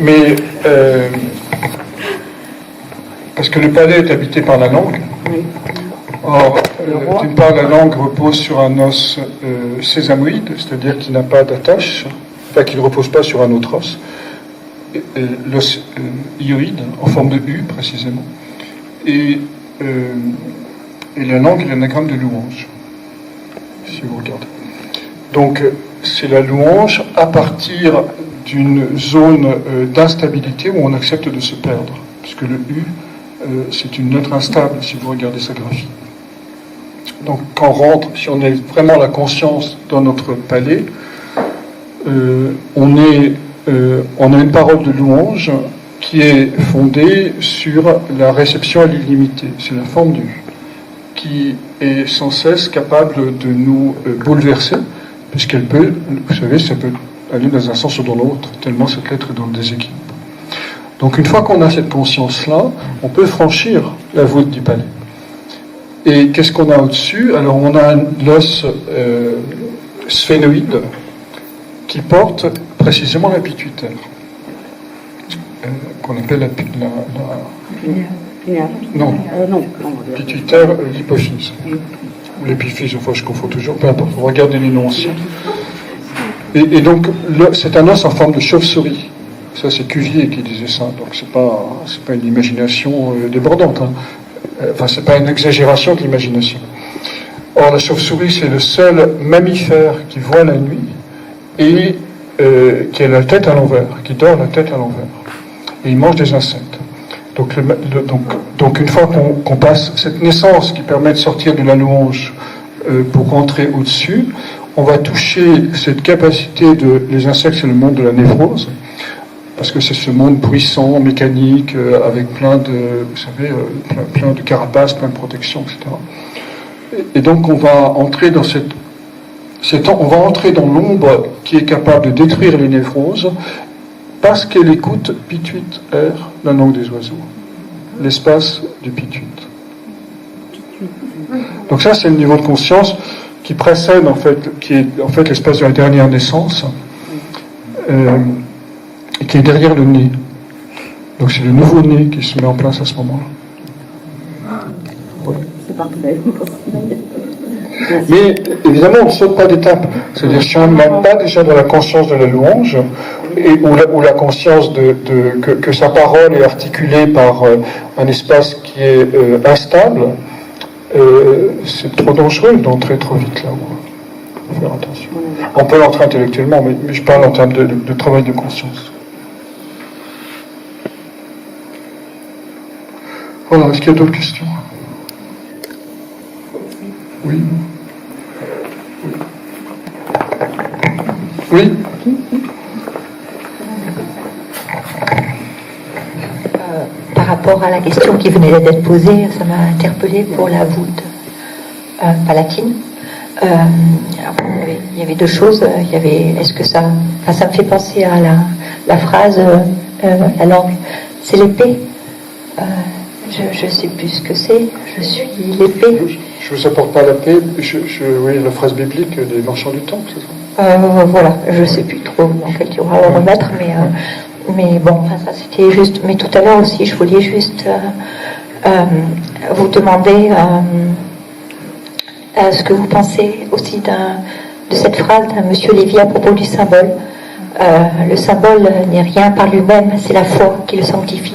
Mais parce que le palais est habité par la langue. Oui. Or, d'une part, la langue repose sur un os sésamoïde, c'est-à-dire qu'il n'a pas d'attache, enfin qu'il ne repose pas sur un autre os, l'os hyoïde, en forme de U précisément. Et la langue est l'anagramme de louange, si vous regardez. Donc, c'est la louange à partir d'une zone d'instabilité où on accepte de se perdre, puisque le U, c'est une lettre instable, si vous regardez sa graphie. donc quand on rentre, si on est vraiment la conscience dans notre palais, on a une parole de louange qui est fondée sur la réception à l'illimité. C'est la forme du qui est sans cesse capable de nous bouleverser, puisqu'elle peut, vous savez, ça peut aller dans un sens ou dans l'autre, tellement cette lettre est dans le déséquilibre. Donc une fois qu'on a cette conscience-là, on peut franchir la voûte du palais. Et qu'est-ce qu'on a au-dessus? Alors on a l'os sphénoïde qui porte précisément la pituitaire, qu'on appelle la non, pituitaire, l'hypophyse, ou l'épiphyse, enfin je confonds toujours, peu importe, regardez les noms anciens. Et donc c'est un os en forme de chauve-souris. Ça c'est Cuvier qui disait ça, donc c'est pas une imagination débordante, hein. Enfin c'est pas une exagération de l'imagination. Or la chauve-souris c'est le seul mammifère qui voit la nuit et qui a la tête à l'envers, qui dort la tête à l'envers. Et il mange des insectes. Donc une fois qu'on passe cette naissance qui permet de sortir de la louange pour rentrer au-dessus, on va toucher cette capacité de... Les insectes, c'est le monde de la névrose, parce que c'est ce monde puissant, mécanique, avec plein de, vous savez, plein de carapaces, plein de protections, etc. Et donc on va entrer dans on va entrer dans l'ombre qui est capable de détruire les névroses, parce qu'elle écoute pituite R, la langue des oiseaux, l'espace du pituite. Donc ça, c'est le niveau de conscience qui précède en fait, qui est en fait l'espace de la dernière naissance, et qui est derrière le nez. Donc c'est le nouveau nez qui se met en place à ce moment-là. Ouais. C'est parfait. Mais évidemment, on ne saute pas d'étape. C'est-à-dire, si on ne met pas déjà dans la conscience de la louange, ou la conscience que sa parole est articulée par un espace qui est instable, c'est trop dangereux d'entrer trop vite là. Il faut faire attention. On peut l'entrer intellectuellement, mais je parle en termes de travail de conscience. Voilà, est-ce qu'il y a d'autres questions? Oui. Oui. Par rapport à la question qui venait d'être posée, ça m'a interpellée pour la voûte palatine. Il y avait deux choses. Il y avait, est-ce que ça me fait penser à la phrase, la langue, c'est l'épée. Je ne sais plus ce que c'est. Je suis l'épée. Je ne vous apporte pas la paix. Oui, la phrase biblique des marchands du temple, c'est ça? Voilà, je ne sais plus trop dans quel tu vas le remettre, mais bon, enfin, ça c'était juste. Mais tout à l'heure aussi, je voulais juste vous demander ce que vous pensez aussi de cette phrase d'un monsieur Lévy à propos du symbole. Le symbole n'est rien par lui-même, c'est la foi qui le sanctifie.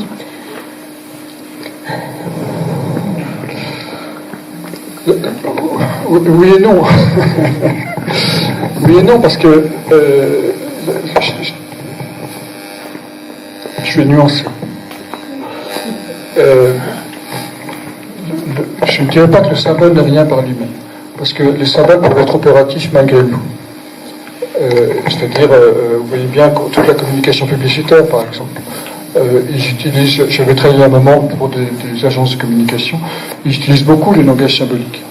Oui et non. Oui et non, parce que je vais nuancer. Je ne dirais pas que le symbole n'est rien par lui-même, parce que les symboles peuvent être opératifs malgré nous. C'est-à-dire, vous voyez bien toute la communication publicitaire, par exemple. J'avais travaillé un moment pour des agences de communication, ils utilisent beaucoup le langage symbolique.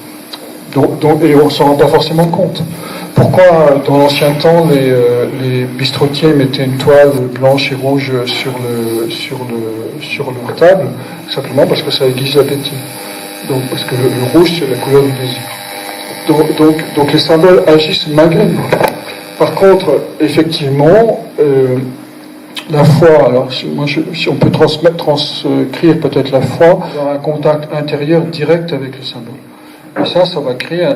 Et on ne s'en rend pas forcément compte. Pourquoi, dans l'ancien temps, les bistrotiers mettaient une toile blanche et rouge sur leur table? Simplement parce que ça aiguise l'appétit. Donc, parce que le rouge, c'est la couleur du désir. Donc les symboles agissent malgré nous. Par contre, effectivement, la foi, alors si on peut transcrire peut-être la foi dans un contact intérieur direct avec le symbole. Et ça va créer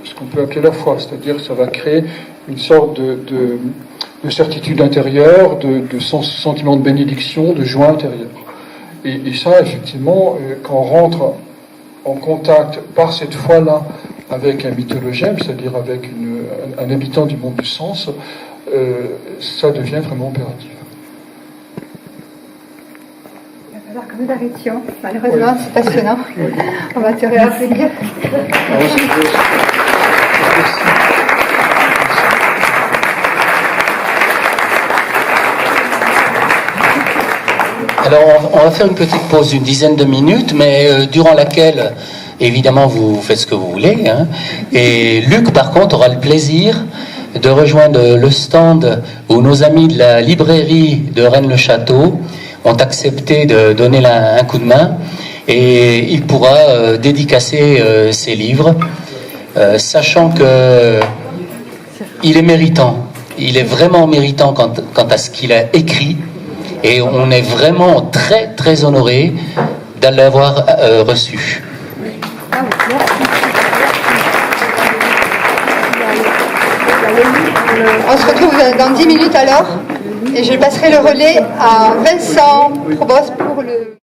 ce qu'on peut appeler la foi, c'est-à-dire que ça va créer une sorte de certitude intérieure, de sentiment de bénédiction, de joie intérieure. Et ça, effectivement, quand on rentre en contact par cette foi-là avec un mythologème, c'est-à-dire avec un habitant du monde du sens, ça devient vraiment opératif. Il va falloir quand nous arrêtions. Malheureusement, c'est passionnant. On va te réapplaudir. Alors, on va faire une petite pause d'une dizaine de minutes, mais durant laquelle, évidemment, vous faites ce que vous voulez. Hein. Et Luc, par contre, aura le plaisir de rejoindre le stand où nos amis de la librairie de Rennes-le-Château ont accepté de donner un coup de main. Et il pourra dédicacer ses livres, sachant que il est méritant. Il est vraiment méritant quant à ce qu'il a écrit. Et on est vraiment très, très honoré de l'avoir reçu. On se retrouve dans 10 minutes alors. Et je passerai le relais à Vincent Provost pour le...